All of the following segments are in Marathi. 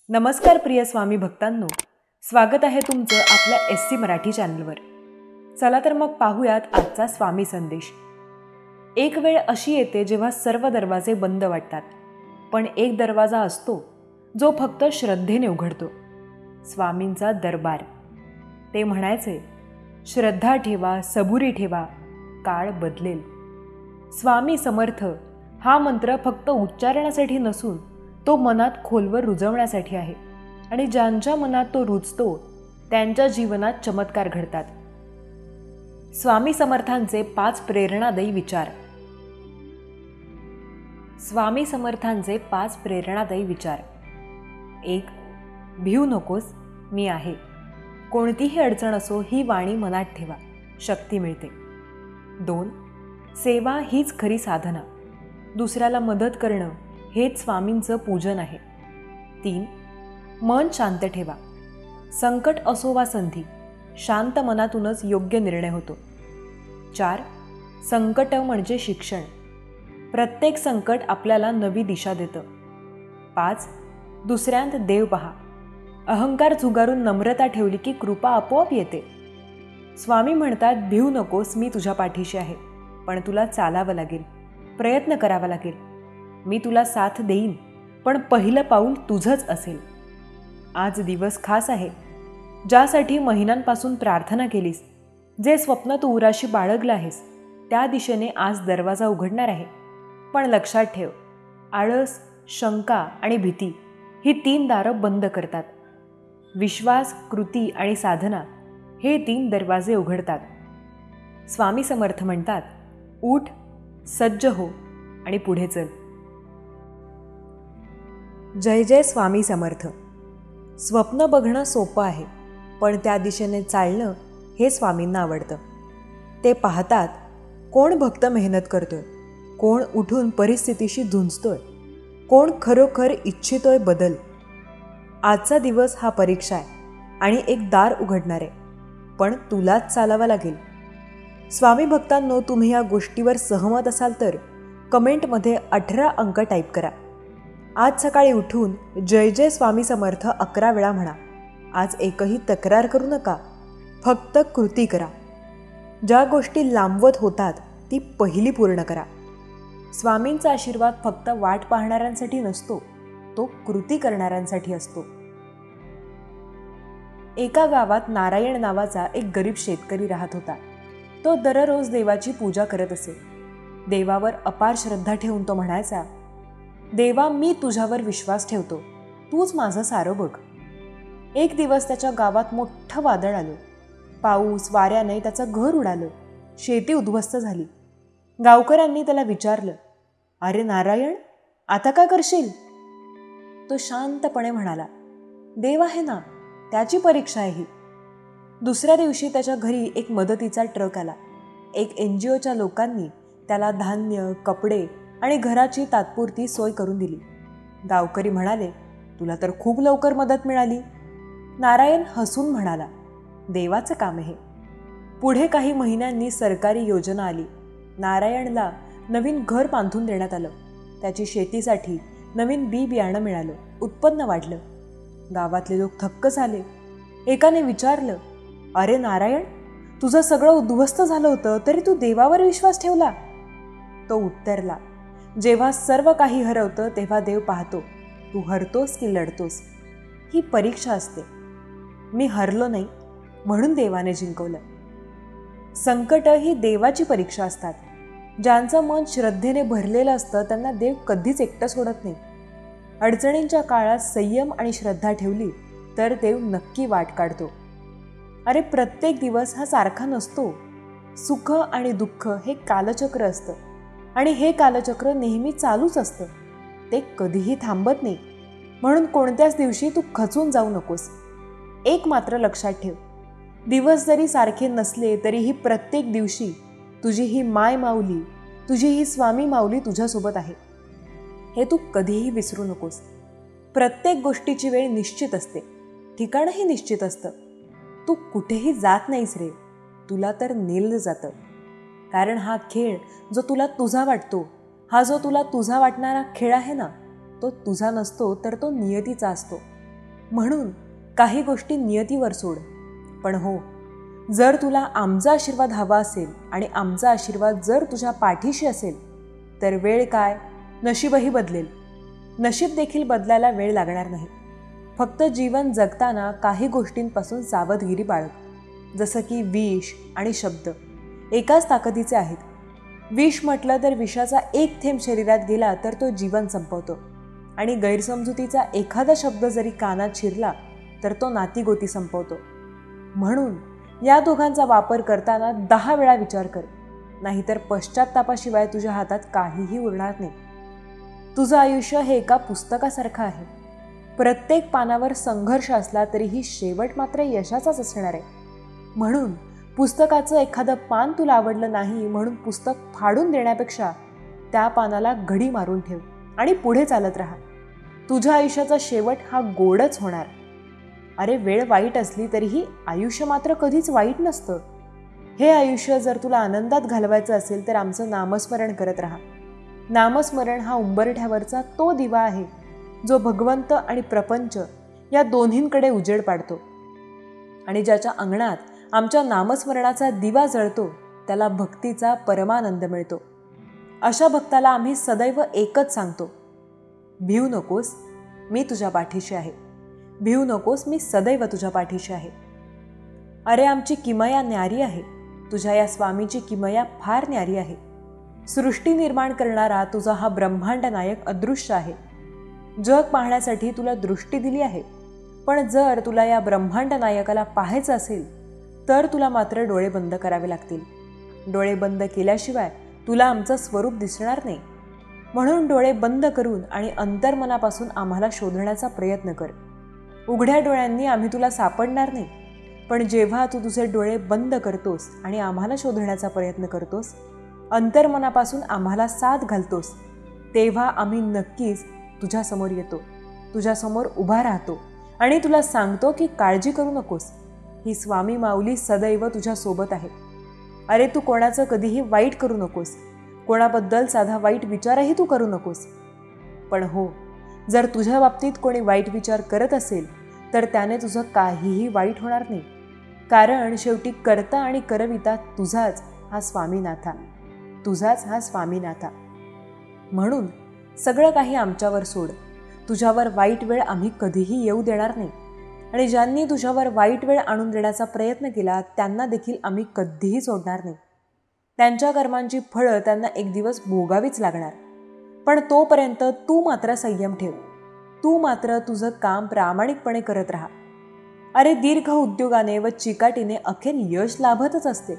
नमस्कार प्रिय स्वामी भक्तांनो, स्वागत आहे तुमचं आपल्या SC मराठी चॅनलवर. चला तर मग पाहूयात आजचा स्वामी संदेश. एक वेळ अशी येते जेव्हा सर्व दरवाजे बंद वाटतात, पण एक दरवाजा असतो जो फक्त श्रद्धेने उघडतो. स्वामींचा दरबार. ते म्हणायचे, श्रद्धा ठेवा, सबुरी ठेवा, काळ बदलेल. स्वामी समर्थ हा मंत्र फक्त उच्चारण्यासाठी नसून तो मनात खोलवर रुजवण्यासाठी आहे. आणि ज्यांच्या मनात तो रुजतो त्यांच्या जीवनात चमत्कार घडतात. स्वामी समर्थांचे 5 प्रेरणादायी विचार. स्वामी समर्थांचे 5 प्रेरणादायी विचार. 1. भिऊ नकोस, मी आहे. कोणतीही अडचण असो, ही वाणी मनात ठेवा, शक्ती मिळते. 2. सेवा हीच खरी साधना. दुसऱ्याला मदत करणं हेच स्वामींचं पूजन आहे. 3. मन शांत ठेवा. संकट असो वा संधी, शांत मनातूनच योग्य निर्णय होतो. 4. संकट म्हणजे शिक्षण. प्रत्येक संकट आपल्याला नवी दिशा देतं. 5. दुसऱ्यांत देव पहा. अहंकार झुगारून नम्रता ठेवली की कृपा आपोआप येते. स्वामी म्हणतात, भिऊ नकोस, मी तुझ्या पाठीशी आहे. पण तुला चालावं लागेल, प्रयत्न करावा लागेल. मी तुला साथ देईन, पण पहिलं पाऊल तुझंच असेल. आज दिवस खास आहे, ज्यासाठी महिन्यांपासून प्रार्थना केलीस. जे स्वप्न तू उराशी बाळगलं आहेस, त्या दिशेने आज दरवाजा उघडणार आहे. पण लक्षात ठेव, आळस, शंका आणि भीती ही 3 दारं बंद करतात. विश्वास, कृती आणि साधना हे 3 दरवाजे उघडतात. स्वामी समर्थ म्हणतात, उठ, सज्ज हो आणि पुढे चल. जय जय स्वामी समर्थ. स्वप्न बघणं सोपं आहे, पण त्या दिशेने चालणं हे स्वामींना आवडतं. ते पाहतात कोण भक्त मेहनत करतोय, कोण उठून परिस्थितीशी झुंजतोय, कोण खरोखर इच्छितोय बदल. आजचा दिवस हा परीक्षा आहे आणि एक दार उघडणार आहे, पण तुलाच चालावं लागेल. स्वामी भक्तांनो, तुम्ही या गोष्टीवर सहमत असाल तर कमेंटमध्ये 18 अंक टाईप करा. आज सकाळी उठून जय जय स्वामी समर्थ 11 वेळा म्हणा. आज एकही तक्रार करू नका, फक्त कृती करा. ज्या गोष्टी लांबवत होतात ती पहिली पूर्ण करा. स्वामींचा आशीर्वाद फक्त वाट पाहणाऱ्यांसाठी नसतो, तो कृती करणाऱ्यांसाठी असतो. एका गावात नारायण नावाचा एक गरीब शेतकरी राहत होता. तो दररोज देवाची पूजा करत असे. देवावर अपार श्रद्धा ठेवून तो म्हणायचा, देवा, मी तुझ्यावर विश्वास ठेवतो, तूच माझं सारं बघ. एक दिवस त्याच्या गावात मोठं वादळ आलं. पाऊस वाऱ्याने त्याचं घर उडालं, शेती उद्ध्वस्त झाली. गावकऱ्यांनी त्याला विचारलं, अरे नारायण, आता काय करशील? तो शांतपणे म्हणाला, देव आहे ना, त्याची परीक्षा आहे ही. दुसऱ्या दिवशी त्याच्या घरी एक मदतीचा ट्रक आला. एक NGOच्या लोकांनी त्याला धान्य, कपडे आणि घराची तात्पुरती सोय करून दिली. गावकरी म्हणाले, तुला तर खूप लवकर मदत मिळाली. नारायण हसून म्हणाला, देवाचं काम आहे. पुढे काही महिन्यांनी सरकारी योजना आली. नारायणला नवीन घर बांधून देण्यात आलं. त्याची शेतीसाठी नवीन बी बियाणं मिळालं. उत्पन्न वाढलं. गावातले लोक थक्क झाले. एकाने विचारलं, अरे नारायण, तुझं सगळं उद्ध्वस्त झालं होतं, तरी तू देवावर विश्वास ठेवला. तो उत्तरला, जेव्हा सर्व काही हरवतं तेव्हा देव पाहतो, तू हरतोस की लढतोस. ही परीक्षा असते. मी हरलो नाही म्हणून देवाने जिंकवलं. संकट ही देवाची परीक्षा असतात. ज्यांचं मन श्रद्धेने भरलेलं असतं त्यांना देव कधीच एकटं सोडत नाही. अडचणींच्या काळात संयम आणि श्रद्धा ठेवली तर देव नक्की वाट काढतो. अरे, प्रत्येक दिवस हा सारखा नसतो. सुख आणि दुःख हे कालचक्र असतं आणि हे कालचक्र नेहमी चालूच असतं. ते कधीही थांबत नाही. म्हणून कोणत्याच दिवशी तू खचून जाऊ नकोस. एक मात्र लक्षात ठेव, दिवस जरी सारखे नसले तरीही प्रत्येक दिवशी तुझी ही माय माऊली, तुझी ही स्वामी माऊली तुझ्यासोबत आहे. हे तू कधीही विसरू नकोस. प्रत्येक गोष्टीची वेळ निश्चित असते, ठिकाणही निश्चित असतं. तू कुठेही जात नाहीस रे, तुला तर नेलं जातं. कारण हा खेळ जो तुला तुझा वाटतो, हा जो तुला तुझा वाटणारा खेळ आहे ना, तो तुझा नसतो तर तो नियतीचा असतो. म्हणून काही गोष्टी नियतीवर सोड. पण हो, जर तुला आमचा आशीर्वाद हवा असेल आणि आमचा आशीर्वाद जर तुझ्या पाठीशी असेल तर वेळ काय, नशीबही बदलेल. नशीब देखील बदलायला वेळ लागणार नाही. फक्त जीवन जगताना काही गोष्टींपासून सावधगिरी बाळग. जसं की विष आणि शब्द एकाच ताकदीचे आहेत. विष म्हटलं तर विषाचा एक थेंब शरीरात गेला तर तो जीवन संपवतो, आणि गैरसमजुतीचा एखादा शब्द जरी कानात शिरला तर तो नातीगोती संपवतो. म्हणून या दोघांचा वापर करताना 10 वेळा विचार कर, नाहीतर पश्चात्तापाशिवाय तुझ्या हातात काहीही उरणार नाही. तुझं आयुष्य हे एका पुस्तकासारखं आहे. प्रत्येक पानावर संघर्ष असला तरीही शेवट मात्र यशाचाच असणार आहे. म्हणून पुस्तकाचं एखादं पान तुला आवडलं नाही म्हणून पुस्तक फाडून देण्यापेक्षा त्या पानाला घडी मारून ठेव आणि पुढे चालत राहा. तुझ्या आयुष्याचा शेवट हा गोडच होणार. अरे, वेळ वाईट असली तरीही आयुष्य मात्र कधीच वाईट नसतं. हे आयुष्य जर तुला आनंदात घालवायचं असेल तर आमचं नामस्मरण करत राहा. नामस्मरण हा उंबरठ्यावरचा तो दिवा आहे जो भगवंत आणि प्रपंच या दोन्हींकडे उजेड पाडतो. आणि ज्याच्या अंगणात आमच्या नामस्मरणाचा दिवा जळतो त्याला भक्तीचा परमानंद मिळतो. अशा भक्ताला आम्ही सदैव एकच सांगतो, भिवू नकोस, मी तुझ्या पाठीशी आहे. भिवू नकोस, मी सदैव तुझ्या पाठीशी आहे. अरे, आमची किमया न्यारी आहे. तुझ्या या स्वामीची किमया फार न्यारी आहे. सृष्टी निर्माण करणारा तुझा हा ब्रह्मांड नायक अदृश्य आहे. जग पाहण्यासाठी तुला दृष्टी दिली आहे, पण जर तुला या ब्रह्मांड नायकाला पाहायचं असेल तर तुला मात्र डोळे बंद करावे लागतील. डोळे बंद केल्याशिवाय तुला आमचं स्वरूप दिसणार नाही. म्हणून डोळे बंद करून आणि अंतर्मनापासून आम्हाला शोधण्याचा प्रयत्न कर. उघड्या डोळ्यांनी आम्ही तुला सापडणार नाही, पण जेव्हा तू तुझे डोळे बंद करतोस आणि आम्हाला शोधण्याचा प्रयत्न करतोस, अंतर्मनापासून आम्हाला साथ घालतोस, तेव्हा आम्ही नक्कीच तुझ्यासमोर येतो, तुझ्यासमोर उभा राहतो आणि तुला सांगतो की काळजी करू नकोस, ही स्वामी माऊली सदैव तुझ्यासोबत आहे. अरे, तू कोणाचं कधीही वाईट करू नकोस. कोणाबद्दल साधा वाईट विचारही तू करू नकोस. पण हो, जर तुझ्या बाबतीत कोणी वाईट विचार करत असेल तर त्याने तुझं काहीही वाईट होणार नाही. कारण शेवटी कर्ता आणि करविता तुझाच हा स्वामीनाथा, तुझाच हा स्वामीनाथा. म्हणून सगळं काही आमच्यावर सोड. तुझ्यावर वाईट वेळ आम्ही कधीही येऊ देणार नाही, आणि ज्यांनी तुझ्यावर वाईट वेळ आणून देण्याचा प्रयत्न केला त्यांना देखील आम्ही कधीही सोडणार नाही. त्यांच्या कर्मांची फळं त्यांना एक दिवस भोगावीच लागणार. पण तोपर्यंत तू मात्र संयम ठेव. तू मात्र तुझं काम प्रामाणिकपणे करत राहा. अरे, दीर्घ उद्योगाने व चिकाटीने अखेर यश लाभतच असते.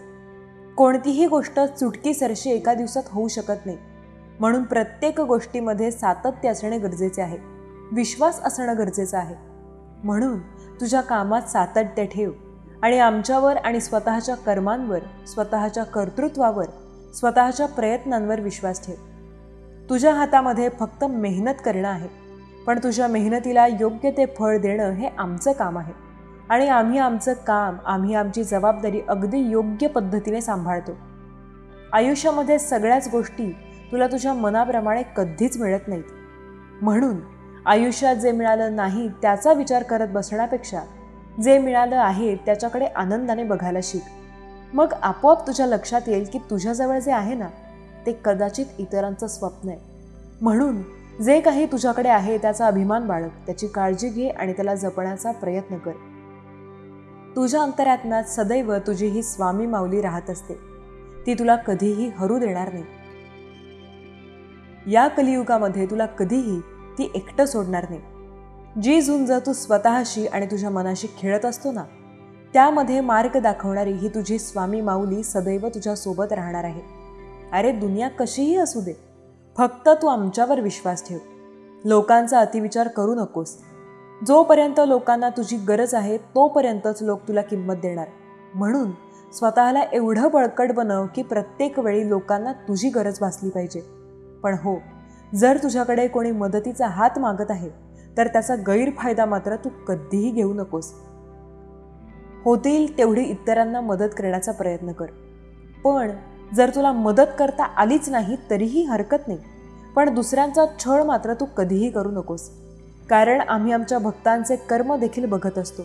कोणतीही गोष्ट चुटकीसरशी एका दिवसात होऊ शकत नाही. म्हणून प्रत्येक गोष्टीमध्ये सातत्य असणे गरजेचे आहे, विश्वास असणं गरजेचं आहे. म्हणून तुझ्या कामात सातत्य ठेव आणि आमच्यावर आणि स्वतःच्या कर्मांवर, स्वतःच्या कर्तृत्वावर, स्वतःच्या प्रयत्नांवर विश्वास ठेव. तुझ्या हातामध्ये फक्त मेहनत करणं आहे, पण तुझ्या मेहनतीला योग्य ते फळ देणं हे आमचं काम आहे. आणि आम्ही आमचं काम, आम्ही आमची जबाबदारी अगदी योग्य पद्धतीने सांभाळतो. आयुष्यामध्ये सगळ्याच गोष्टी तुला तुझ्या मनाप्रमाणे कधीच मिळत नाहीत. म्हणून आयुष्यात जे मिळालं नाही त्याचा विचार करत बसण्यापेक्षा जे मिळालं आहे त्याच्याकडे आनंदाने बघायला शिक. मग आपोआप तुझ्या लक्षात येईल की तुझ्याजवळ जे आहे ना ते कदाचित इतरांचं स्वप्न आहे. म्हणून जे काही तुझ्याकडे आहे त्याचा अभिमान बाळग, त्याची काळजी घे आणि त्याला जपण्याचा प्रयत्न कर. तुझ्या अंतरात्म्यात सदैव तुझी ही स्वामी माऊली राहत असते. ती तुला कधीही हरू देणार नाही. या कलियुगामध्ये तुला कधीही ती एकटं सोडणार नाही. जी झुंज तू स्वतःशी आणि तुझ्या मनाशी खेळत असतो ना, त्यामध्ये मार्ग दाखवणारी ही तुझी स्वामी माऊली सदैव तुझ्यासोबत राहणार आहे. अरे, दुनिया कशीही असू दे, फक्त तू आमच्यावर विश्वास ठेव. लोकांचा अतिविचार करू नकोस. जोपर्यंत लोकांना तुझी गरज आहे तोपर्यंतच लोक तुला किंमत देणार. म्हणून स्वतःला एवढं बळकट बनव की प्रत्येक वेळी लोकांना तुझी गरज भासली पाहिजे. पण हो, जर तुझ्याकडे कोणी मदतीचा हात मागत आहे तर त्याचा गैरफायदा मात्र तू कधीही घेऊ नकोस. होतील तेवढी इतरांना मदत करण्याचा प्रयत्न कर. पण जर तुला मदत करता आलीच नाही तरीही हरकत नाही, पण दुसऱ्यांचा छळ मात्र तू कधीही करू नकोस. कारण आम्ही आमच्या भक्तांचे कर्म देखील बघत असतो.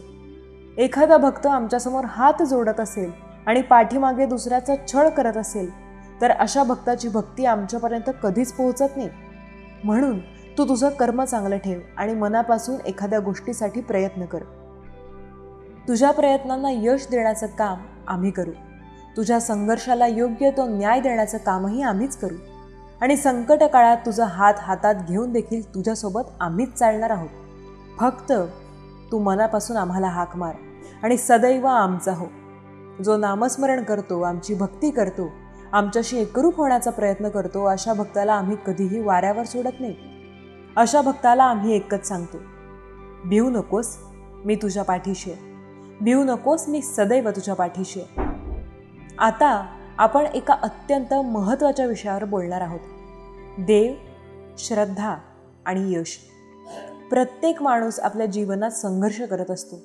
एखादा भक्त आमच्यासमोर हात जोडत असेल आणि पाठीमागे दुसऱ्याचा छळ करत असेल तर अशा भक्ताची भक्ती आमच्यापर्यंत कधीच पोहोचत नाही. म्हणून तू तुझं कर्म चांगलं ठेव आणि मनापासून एखाद्या गोष्टीसाठी प्रयत्न कर. तुझ्या प्रयत्नांना यश देण्याचं काम आम्ही करू. तुझ्या संघर्षाला योग्य तो न्याय देण्याचं कामही आम्हीच करू. आणि संकट काळात तुझा हात हातात घेऊन देखील तुझ्यासोबत आम्हीच चालणार आहोत. फक्त तू मनापासून आम्हाला हाक मार आणि सदैव आमचा हो. जो नामस्मरण करतो, आमची भक्ती करतो, आमच्याशी एकरूप होण्याचा प्रयत्न करतो, अशा भक्ताला आम्ही कधीही वाऱ्यावर सोडत नाही. अशा भक्ताला आम्ही एकच सांगतो, भिवू नकोस, मी तुझ्या पाठीशी आहे. भिवू नकोस, मी सदैव तुझ्या पाठीशी आहे. आता आपण एका अत्यंत महत्त्वाच्या विषयावर बोलणार आहोत. देव, श्रद्धा आणि यश. प्रत्येक माणूस आपल्या जीवनात संघर्ष करत असतो,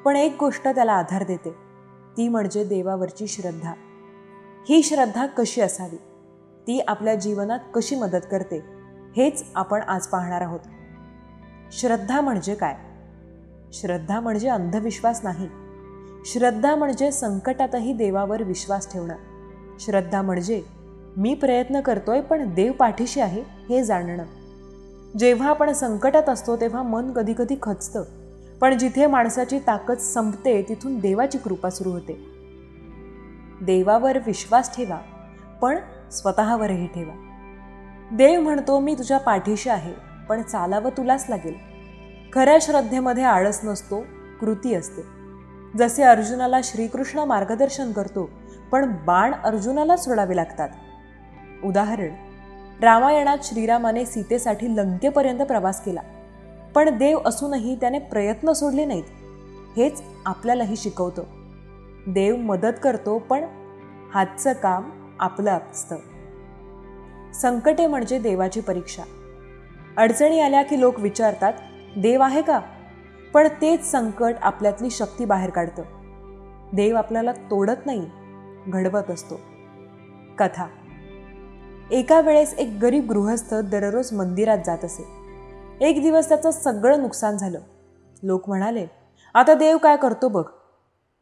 पण एक गोष्ट त्याला आधार देते, ती म्हणजे देवावरची श्रद्धा. ही श्रद्धा कशी असावी, ती आपल्या जीवनात कशी मदत करते, हेच आपण आज पाहणार आहोत. श्रद्धा म्हणजे काय? श्रद्धा म्हणजे अंधविश्वास नाही. श्रद्धा म्हणजे संकटातही देवावर विश्वास ठेवणं. श्रद्धा म्हणजे मी प्रयत्न करतोय पण देव पाठीशी आहे हे जाणणं. जेव्हा आपण संकटात असतो तेव्हा मन कधी कधी खचतं, पण जिथे माणसाची ताकद संपते तिथून देवाची कृपा सुरू होते. देवावर विश्वास ठेवा, पण स्वतःवरही ठेवा. देव म्हणतो मी तुझ्या पाठीशी आहे, पण चालावं तुलाच लागेल. खऱ्या श्रद्धेमध्ये आळस नसतो, कृती असते. जसे अर्जुनाला श्रीकृष्ण मार्गदर्शन करतो, पण बाण अर्जुनाला सोडावे लागतात. उदाहरण, रामायणात श्रीरामाने सीतेसाठी लंकेपर्यंत प्रवास केला, पण देव असूनही त्याने प्रयत्न सोडले नाहीत. हेच आपल्यालाही शिकवतं. देव मदत करतो, पण हातचं काम आपलं असतं. संकटे म्हणजे देवाची परीक्षा. अडचणी आल्या की लोक विचारतात, देव आहे का? पण तेच संकट आपल्यातली शक्ती बाहेर काढतं. देव आपल्याला तोडत नाही, घडवत असतो. कथा. एका वेळेस एक गरीब गृहस्थ दररोज मंदिरात जात असे. एक दिवस त्याचं सगळं नुकसान झालं. लोक म्हणाले, आता देव काय करतो बघ.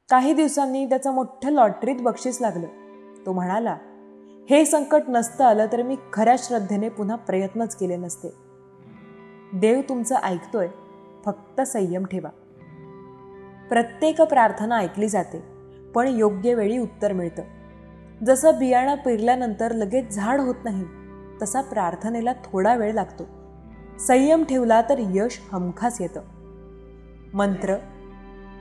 काही दिवसांनी त्याचं मोठं लॉटरीत बक्षीस लागलं. तो म्हणाला, हे संकट नसतं आलं तर मी खऱ्या श्रद्धेने पुन्हा प्रयत्नच केले नसते. देव तुमचं ऐकतोय, फक्त संयम ठेवा. प्रत्येक प्रार्थना ऐकली जाते, पण योग्य वेळी उत्तर मिळतं. जसं बियाणं पेरल्यानंतर लगेच झाड होत नाही, तसा प्रार्थनेला थोडा वेळ लागतो. संयम ठेवला तर यश हमखास येतं. मंत्र.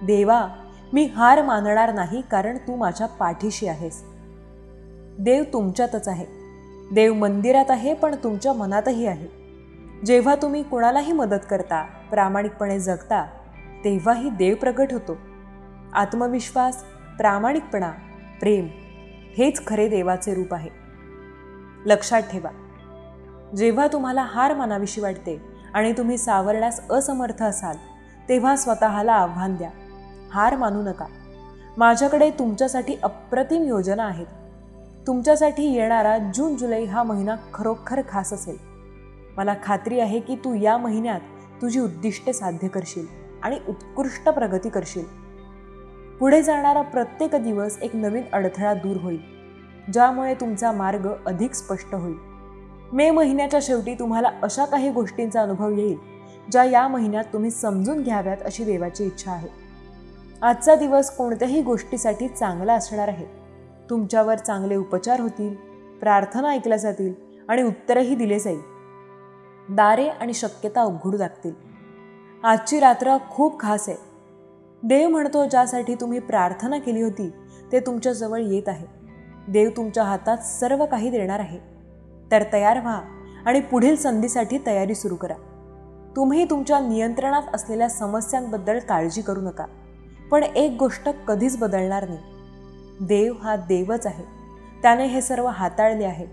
देवा, मी हार मानणार नाही, कारण तू माझ्या पाठीशी आहेस. देव तुमच्यातच आहे. देव मंदिरात आहे, पण तुमच्या मनातही आहे. जेव्हा तुम्ही कुणालाही मदत करता, प्रामाणिकपणे जगता, तेव्हाही देव प्रगट होतो. आत्मविश्वास, प्रामाणिकपणा, प्रेम हेच खरे देवाचे रूप आहे. लक्षात ठेवा, जेव्हा तुम्हाला हार मानावीशी वाटते आणि तुम्ही सावरण्यास असमर्थ असाल, तेव्हा स्वतःला आव्हान द्या, हार मानू नका. माझ्याकडे तुमच्यासाठी अप्रतिम योजना आहेत. तुमच्यासाठी येणारा जून जुलै हा महिना खरोखर खास असेल. मला खात्री आहे की तू या महिन्यात तुझी उद्दिष्टे साध्य करशील आणि उत्कृष्ट प्रगती करशील. पुढे जाणारा प्रत्येक दिवस एक नवीन अडथळा दूर होईल, ज्यामुळे तुमचा मार्ग अधिक स्पष्ट होईल. मे महिन्याच्या शेवटी तुम्हाला अशा काही गोष्टींचा अनुभव येईल, ज्या या महिन्यात तुम्ही समजून घ्याव्यात अशी देवाची इच्छा आहे. आजचा दिवस कोणत्याही गोष्टीसाठी चांगला असणार आहे. तुमच्यावर चांगले उपचार होतील, प्रार्थना ऐकल्या जातील आणि उत्तरही दिले जाईल. दारे आणि शक्यता उघडू लागतील. आजची रात्र खूप खास आहे. देव म्हणतो, ज्यासाठी तुम्ही प्रार्थना केली होती ते तुमच्याजवळ येत आहे. देव तुमच्या हातात सर्व काही देणार आहे. तर तयार व्हा आणि पुढील संधीसाठी तयारी सुरू करा. तुम्ही तुमच्या नियंत्रणात असलेल्या समस्यांबद्दल काळजी करू नका, पण एक गोष्ट कधीच बदलणार नाही. देव हा देवच आहे. त्याने हे सर्व हाताळले आहे.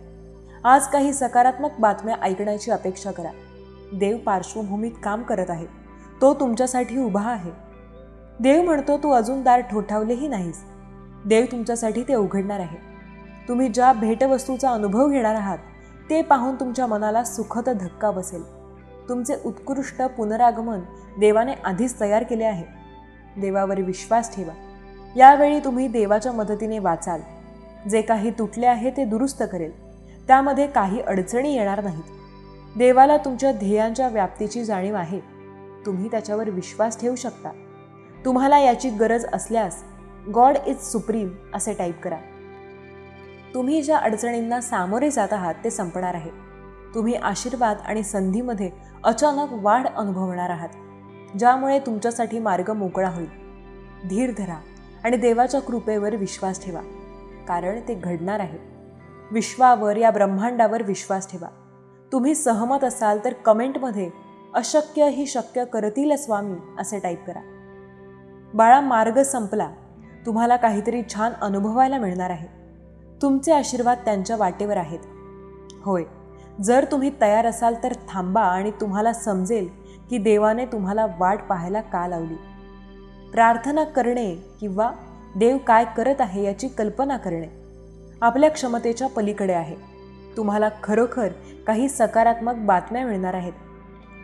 आज काही सकारात्मक बातम्या ऐकण्याची अपेक्षा करा. देव पार्श्वभूमीत काम करत आहे. तो तुमच्यासाठी उभा आहे. देव म्हणतो, तू अजून दार ठोठावलेही नाहीस. देव तुमच्यासाठी ते उघडणार आहे. तुम्ही ज्या भेटवस्तूचा अनुभव घेणार आहात ते पाहून तुमच्या मनाला सुखद धक्का बसेल. तुमचे उत्कृष्ट पुनरागमन देवाने आधीच तयार केले आहे. देवावर विश्वास ठेवा. यावेळी तुम्ही देवाच्या मदतीने वाचाल. जे काही तुटले आहे ते दुरुस्त करेल. त्यामध्ये काही अडचणी येणार नाहीत. देवाला तुमच्या ध्येयांच्या व्याप्तीची जाणीव आहे. तुम्ही त्याच्यावर विश्वास ठेवू शकता. तुम्हाला याची गरज असल्यास गॉड इज सुप्रीम असे टाईप करा. तुम्ही ज्या अडचणींना सामोरे जात आहात ते संपणार आहे. तुम्ही आशीर्वाद आणि संधीमध्ये अचानक वाढ अनुभवणार आहात, ज्यामुळे तुमच्यासाठी मार्ग मोकळा होईल. धीर धरा आणि देवाच्या कृपेवर विश्वास ठेवा, कारण ते घडणार आहे. विश्वावर, या ब्रह्मांडावर विश्वास ठेवा. तुम्ही सहमत असाल तर कमेंटमध्ये अशक्य ही शक्य करतील स्वामी असे टाईप करा. बाळा, मार्ग संपला. तुम्हाला काहीतरी छान अनुभवायला मिळणार आहे. तुमचे आशीर्वाद त्यांच्या वाटेवर आहेत. होय, जर तुम्ही तयार असाल तर थांबा आणि तुम्हाला समजेल की देवाने तुम्हाला वाट पाहायला का लावली. प्रार्थना करणे किंवा देव काय करत आहे याची कल्पना करणे आपल्या क्षमतेच्या पलीकडे आहे. तुम्हाला खरोखर काही सकारात्मक बातम्या मिळणार आहेत.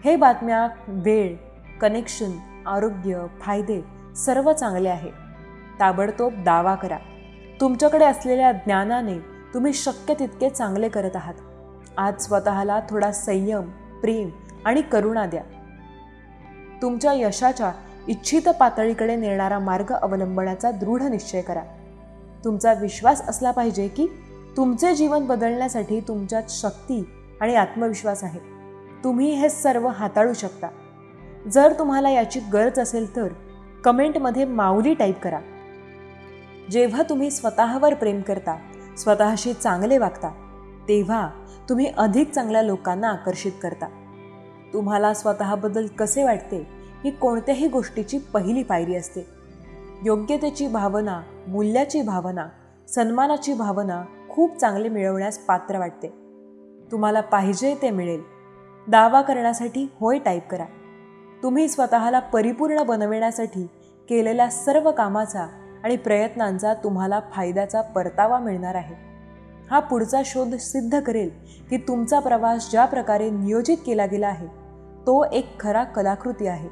हे बातम्या, वेळ, कनेक्शन, आरोग्य, फायदे सर्व चांगले आहे. ताबडतोब दावा करा. तुमच्याकडे असलेल्या ज्ञानाने तुम्ही शक्य तितके चांगले करत आहात. आज स्वतःला थोडा संयम, प्रेम आणि करुणा द्या. तुमच्या यशाच्या इच्छित पातळीकडे नेणारा मार्ग अवलंबण्याचा दृढ निश्चय करा. तुमचा विश्वास असला पाहिजे की तुमचे जीवन बदलण्यासाठी तुमच्यात शक्ती आणि आत्मविश्वास आहे. तुम्ही हे सर्व हाताळू शकता. जर तुम्हाला याची गरज असेल तर कमेंटमध्ये माऊली टाईप करा. जेव्हा तुम्ही स्वतःवर प्रेम करता, स्वतःशी चांगले वागता, तेव्हा तुम्ही अधिक चांगल्या लोकांना आकर्षित करता. तुम्हाला स्वतःबद्दल कसे वाटते ही कोणत्याही गोष्टीची पहिली पायरी असते. योग्यतेची भावना, मूल्याची भावना, सन्मानाची भावना खूप चांगले मिळवण्यास पात्र वाटते. तुम्हाला पाहिजे ते मिळेल. दावा करण्यासाठी होय टाईप करा. तुम्ही स्वतःला परिपूर्ण बनविण्यासाठी केलेल्या सर्व कामाचा आणि प्रयत्नांचा तुम्हाला फायद्याचा परतावा मिळणार आहे. हा पुढचा शोध सिद्ध करेल की तुमचा प्रवास ज्या प्रकारे नियोजित केला गेला आहे तो एक खरा कलाकृती आहे.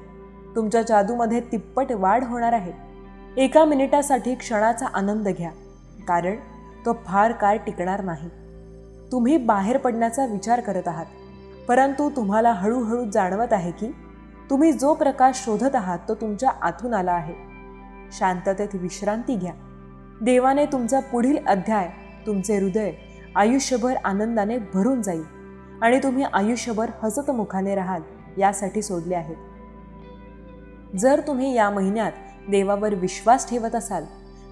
तुमच्या जादूमध्ये तिप्पट वाढ होणार आहे. एका मिनिटासाठी क्षणाचा आनंद घ्या, कारण तो फार काळ टिकणार नाही. तुम्ही बाहेर पडण्याचा विचार करत आहात, परंतु तुम्हाला हळूहळू जाणवत आहे की तुम्ही जो प्रकाश शोधत आहात तो तुमच्या आतून आला आहे. शांततेत विश्रांती घ्या. देवाने तुमचा पुढील अध्याय, तुमचे हृदय आयुष्यभर आनंदाने भरून जाईल आणि तुम्ही आयुष्यभर हसत मुखाने राहाल यासाठी सोडले आहेत. जर तुम्ही या महिन्यात देवावर विश्वास ठेवत असाल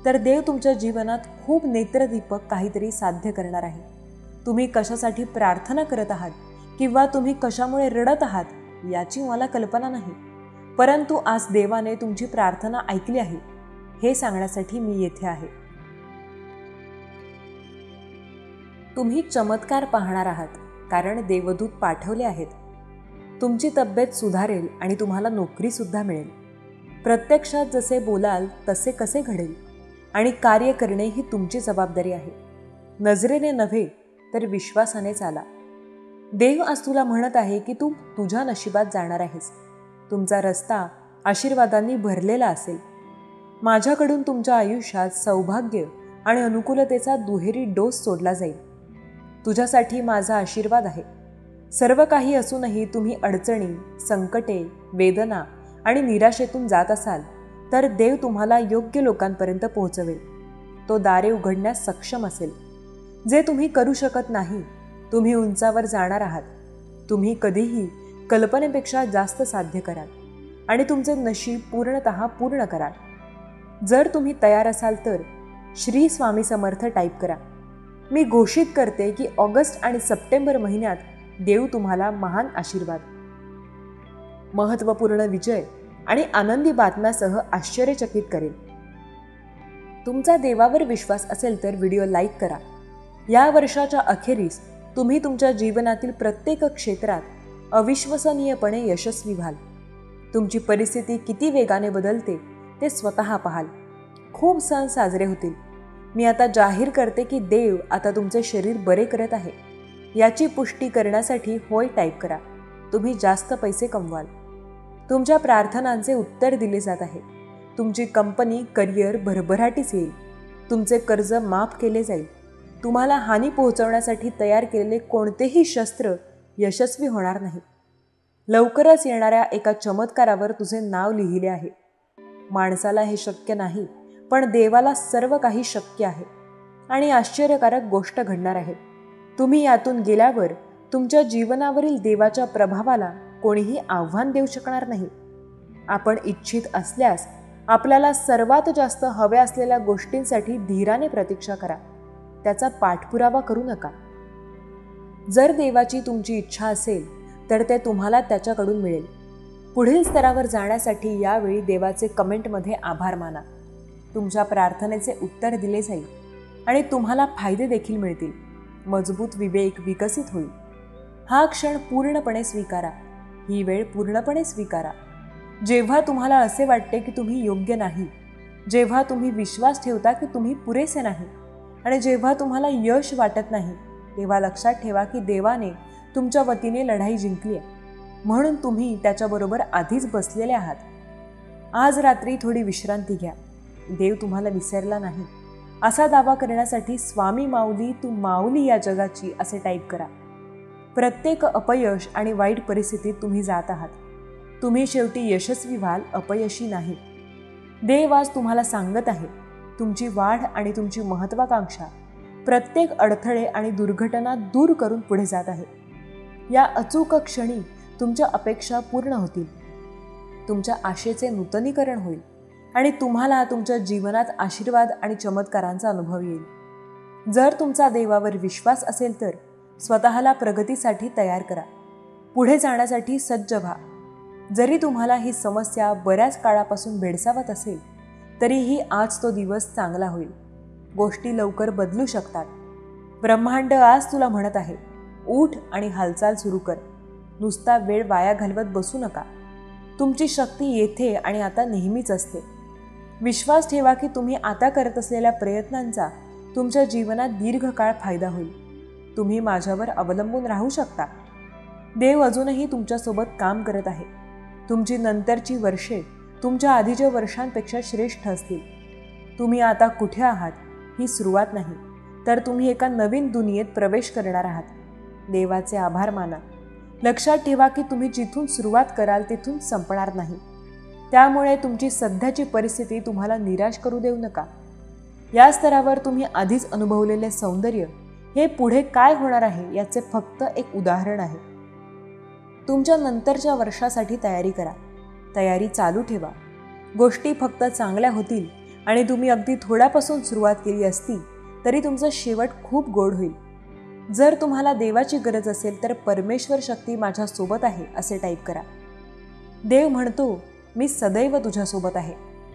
तर देव तुमच्या जीवनात खूप नेत्रदीपक काहीतरी साध्य करणार आहे. तुम्ही कशासाठी प्रार्थना करत आहात किंवा तुम्ही कशामुळे रडत आहात याची मला कल्पना नाही, परंतु आज देवाने तुमची प्रार्थना ऐकली आहे हे सांगण्यासाठी मी येथे आहे. तुम्ही चमत्कार पाहणार आहात, कारण देवदूत पाठवले आहेत. तुमची तब्येत सुधारेल आणि तुम्हाला नोकरीसुद्धा मिळेल. प्रत्यक्षात जसे बोलाल तसे कसे घडेल आणि कार्य करणे ही तुमची जबाबदारी आहे. नजरेने नव्हे तर विश्वासाने चाला. देव आज तुला म्हणत आहे की तू तुझ्या नशिबात जाणार आहेस. तुमचा रस्ता आशीर्वादांनी भरलेला असेल. माझ्याकडून तुमच्या आयुष्यात सौभाग्य आणि अनुकूलतेचा दुहेरी डोस सोडला जाईल. तुझ्यासाठी माझा आशीर्वाद आहे. सर्व काही असूनही तुम्ही अडचणी, संकटे, वेदना आणि निराशेतून जात असाल तर देव तुम्हाला योग्य लोकांपर्यंत पोहोचवेल. तो दारे उघडण्यास सक्षम असेल. जे तुम्ही करू शकत नाही, तुम्ही उंचावर जाणार आहात. तुम्ही कधीही कल्पनेपेक्षा जास्त साध्य कराल आणि तुमचे नशीब पूर्णतः पूर्ण कराल. जर तुम्ही तयार असाल तर श्री स्वामी समर्थ टाईप करा. मी घोषित करते की ऑगस्ट आणि सप्टेंबर महिन्यात देव तुम्हाला महान आशीर्वाद, महत्त्वपूर्ण विजय आणि आनंदी बातम्यासह आश्चर्यचकित करेल. तुमचा देवावर विश्वास असेल तर व्हिडिओ लाईक करा. या वर्षाच्या अखेरीस तुम्ही तुमच्या जीवनातील प्रत्येक क्षेत्रात अविश्वसनीयपणे यशस्वी व्हाल. तुमची परिस्थिती किती वेगाने बदलते ते स्वतः पाहाल. खूप सण साजरे होतील. मी आता जाहीर करते की देव आता तुमचे शरीर बरे करत आहे. याची पुष्टी करण्यासाठी होय टाईप करा. तुम्ही जास्त पैसे कमवाल. तुमच्या प्रार्थनांचे उत्तर दिले जात आहे. तुमची कंपनी, करिअर भरभराटीस येईल. तुमचे कर्ज माफ केले जाईल. तुम्हाला हानी पोहोचवण्यासाठी तयार केलेले कोणतेही शस्त्र यशस्वी होणार नाही. लवकरच येणाऱ्या एका चमत्कारावर तुझे नाव लिहिले आहे. माणसाला हे शक्य नाही, पण देवाला सर्व काही शक्य आहे आणि आश्चर्यकारक गोष्ट घडणार आहे. तुम्ही यातून गेल्यावर तुमच्या जीवनावरील देवाच्या प्रभावाला कोणीही आव्हान देऊ शकणार नाही. आपण इच्छित असल्यास आपल्याला सर्वात जास्त हव्या असलेल्या गोष्टींसाठी धीराने प्रतीक्षा करा. त्याचा पाठपुरावा करू नका. जर देवाची तुमची इच्छा असेल तर ते तुम्हाला त्याच्याकडून मिळेल. पुढील स्तरावर जाण्यासाठी यावेळी देवाचे कमेंटमध्ये आभार माना. तुमच्या प्रार्थनेचे उत्तर दिले जाईल आणि तुम्हाला फायदे देखील मिळतील. मजबूत विवेक विकसित होईल. हा क्षण पूर्णपणे स्वीकारा. ही वेळ पूर्णपणे स्वीकारा. जेव्हा तुम्हाला असे वाटते की तुम्ही योग्य नाही, जेव्हा तुम्ही विश्वास ठेवता की तुम्ही पुरेसे नाही आणि जेव्हा तुम्हाला यश वाटत नाही, तेव्हा लक्षात ठेवा की देवाने तुमच्या वतीने लढाई जिंकली आहे, म्हणून तुम्ही त्याच्याबरोबर आधीच बसलेले आहात. आज रात्री थोडी विश्रांती घ्या. देव तुम्हाला विसरला नाही असा दावा करण्यासाठी स्वामी माऊली तू माऊली या जगाची असे टाईप करा. प्रत्येक अपयश आणि वाईट परिस्थितीत तुम्ही जात आहात. तुम्ही शेवटी यशस्वी व्हाल, अपयशी नाही. देव आज तुम्हाला सांगत आहे, तुमची वाढ आणि तुमची महत्त्वाकांक्षा प्रत्येक अडथळे आणि दुर्घटना दूर करून पुढे जात आहे. या अचूक क्षणी तुमच्या अपेक्षा पूर्ण होतील. तुमच्या आशेचे नूतनीकरण होईल आणि तुम्हाला तुमच्या जीवनात आशीर्वाद आणि चमत्कारांचा अनुभव येईल. जर तुमचा देवावर विश्वास असेल तर स्वतःला प्रगतीसाठी तयार करा. पुढे जाण्यासाठी सज्ज व्हा. जरी तुम्हाला ही समस्या बऱ्याच काळापासून भेडसावत असेल तरीही आज तो दिवस चांगला होईल. गोष्टी लवकर बदलू शकतात. ब्रह्मांड आज तुला म्हणत आहे, उठ आणि हालचाल सुरू कर. नुसता वेळ वाया घालवत बसू नका. तुमची शक्ती येथे आणि आता नेहमीच असते. विश्वास ठेवा की तुम्ही आता करत असलेल्या प्रयत्नांचा तुमच्या जीवनात दीर्घकाळ फायदा होईल. तुम्ही माझ्यावर अवलंबून राहू शकता. देव अजूनही तुमच्यासोबत काम करत आहे. तुमची नंतरची वर्षे तुमच्या आधीच्या वर्षांपेक्षा श्रेष्ठ असतील. तुम्ही आता कुठे आहात ही सुरुवात नाही, तर तुम्ही एका नवीन दुनियेत प्रवेश करणार आहात. देवाचे आभार माना. लक्षात ठेवा की तुम्ही जिथून सुरुवात कराल तिथून संपणार नाही. त्यामुळे तुमची सध्याची परिस्थिती तुम्हाला निराश करू देऊ नका. या स्तरावर तुम्ही आधीच अनुभवलेले सौंदर्य हे पुढे काय होणार आहे याचे फक्त एक उदाहरण आहे. तुमच्या नंतरच्या वर्षासाठी तयारी करा. तयारी चालू ठेवा. गोष्टी फक्त चांगल्या होतील आणि तुम्ही अगदी थोड्यापासून सुरुवात केली असती तरी तुमचा शेवट खूप गोड होईल. जर तुम्हाला देवाची गरज असेल तर परमेश्वर शक्ती माझ्यासोबत आहे असे टाईप करा. देव म्हणतो, मी सदैव तुझ्यासोबत आहे.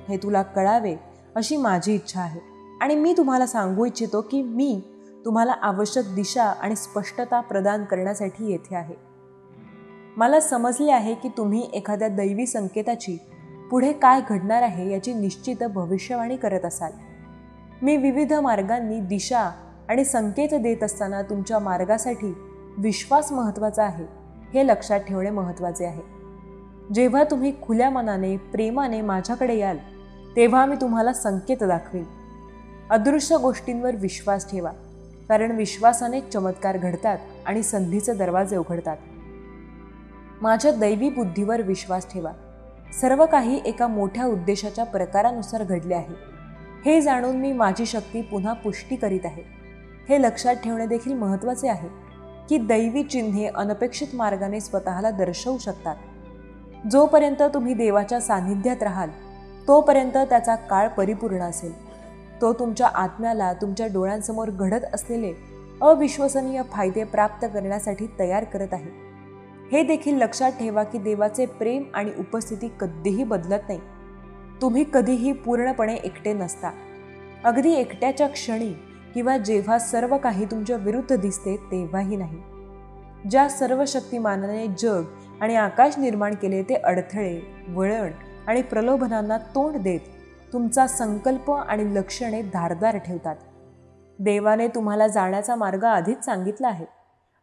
हे तुला कळावे अशी माझी इच्छा आहे आणि मी तुम्हाला सांगू इच्छितो की मी तुम्हाला आवश्यक दिशा आणि स्पष्टता प्रदान करण्यासाठी येथे आहे. मला समजले आहे की तुम्ही एखाद्या दैवी संकेताची पुढे काय घडणार आहे याची निश्चित भविष्यवाणी करत असाल. मी विविध मार्गांनी दिशा आणि संकेत देत असताना तुमच्या मार्गासाठी विश्वास महत्त्वाचा आहे हे लक्षात ठेवणे महत्त्वाचे आहे. जेव्हा तुम्ही खुल्या मनाने, प्रेमाने माझ्याकडे याल तेव्हा मी तुम्हाला संकेत दाखवेन. अदृश्य गोष्टींवर विश्वास ठेवा, कारण विश्वासाने चमत्कार घडतात आणि संधीचे दरवाजे उघडतात. माझ्या दैवी बुद्धीवर विश्वास ठेवा. सर्व काही एका मोठ्या उद्देशाच्या प्रकारानुसार घडले आहे. हे जाणून मी माझी शक्ती पुन्हा पुष्टी करीत आहे. हे लक्षात ठेवणे देखील महत्त्वाचे आहे की दैवी चिन्हे अनपेक्षित मार्गाने स्वतःला दर्शवू शकतात. जोपर्यंत तुम्ही देवाच्या सान्निध्यात राहाल तोपर्यंत त्याचा काळ परिपूर्ण असेल. तो तुमच्या आत्म्याला तुमच्या डोळ्यांसमोर घडत असलेले अविश्वसनीय फायदे प्राप्त करण्यासाठी तयार करत आहे. हे देखील लक्षात ठेवा की देवाचे प्रेम आणि उपस्थिती कधीही बदलत नाही. तुम्ही कधीही पूर्णपणे एकटे नसता. अगदी एकट्याच्या क्षणी किंवा जेव्हा सर्व काही तुमच्या विरुद्ध दिसते तेव्हाही नाही. ज्या सर्व शक्तिमानाने जग आणि आकाश निर्माण केले ते अडथळे, वळण आणि प्रलोभनांना तोंड देत तुमचा संकल्प आणि लक्षणे धारदार ठेवतात. देवाने तुम्हाला जाण्याचा मार्ग आधीच सांगितला आहे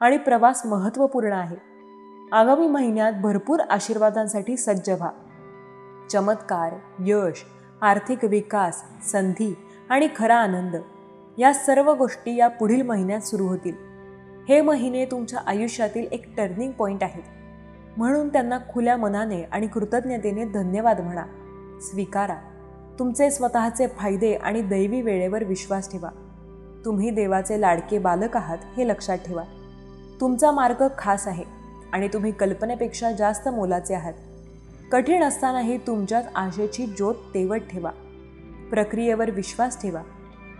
आणि प्रवास महत्त्वपूर्ण आहे. आगामी महिन्यात भरपूर आशीर्वादांसाठी सज्ज व्हा. चमत्कार, यश, आर्थिक विकास, संधी आणि खरा आनंद या सर्व गोष्टी या पुढील महिन्यात सुरू होतील. हे महिने तुमच्या आयुष्यातील एक टर्निंग पॉईंट आहेत, म्हणून त्यांना खुल्या मनाने आणि कृतज्ञतेने धन्यवाद म्हणा. स्वीकारा. तुमचे स्वतःचे फायदे आणि दैवी वेळेवर विश्वास ठेवा. तुम्ही देवाचे लाडके बालक आहात हे लक्षात ठेवा. तुमचा मार्ग खास आहे आणि तुम्ही कल्पनेपेक्षा जास्त मोलाचे आहात. कठीण असतानाही तुमच्यात आशेची ज्योत तेवत ठेवा. प्रक्रियेवर विश्वास ठेवा.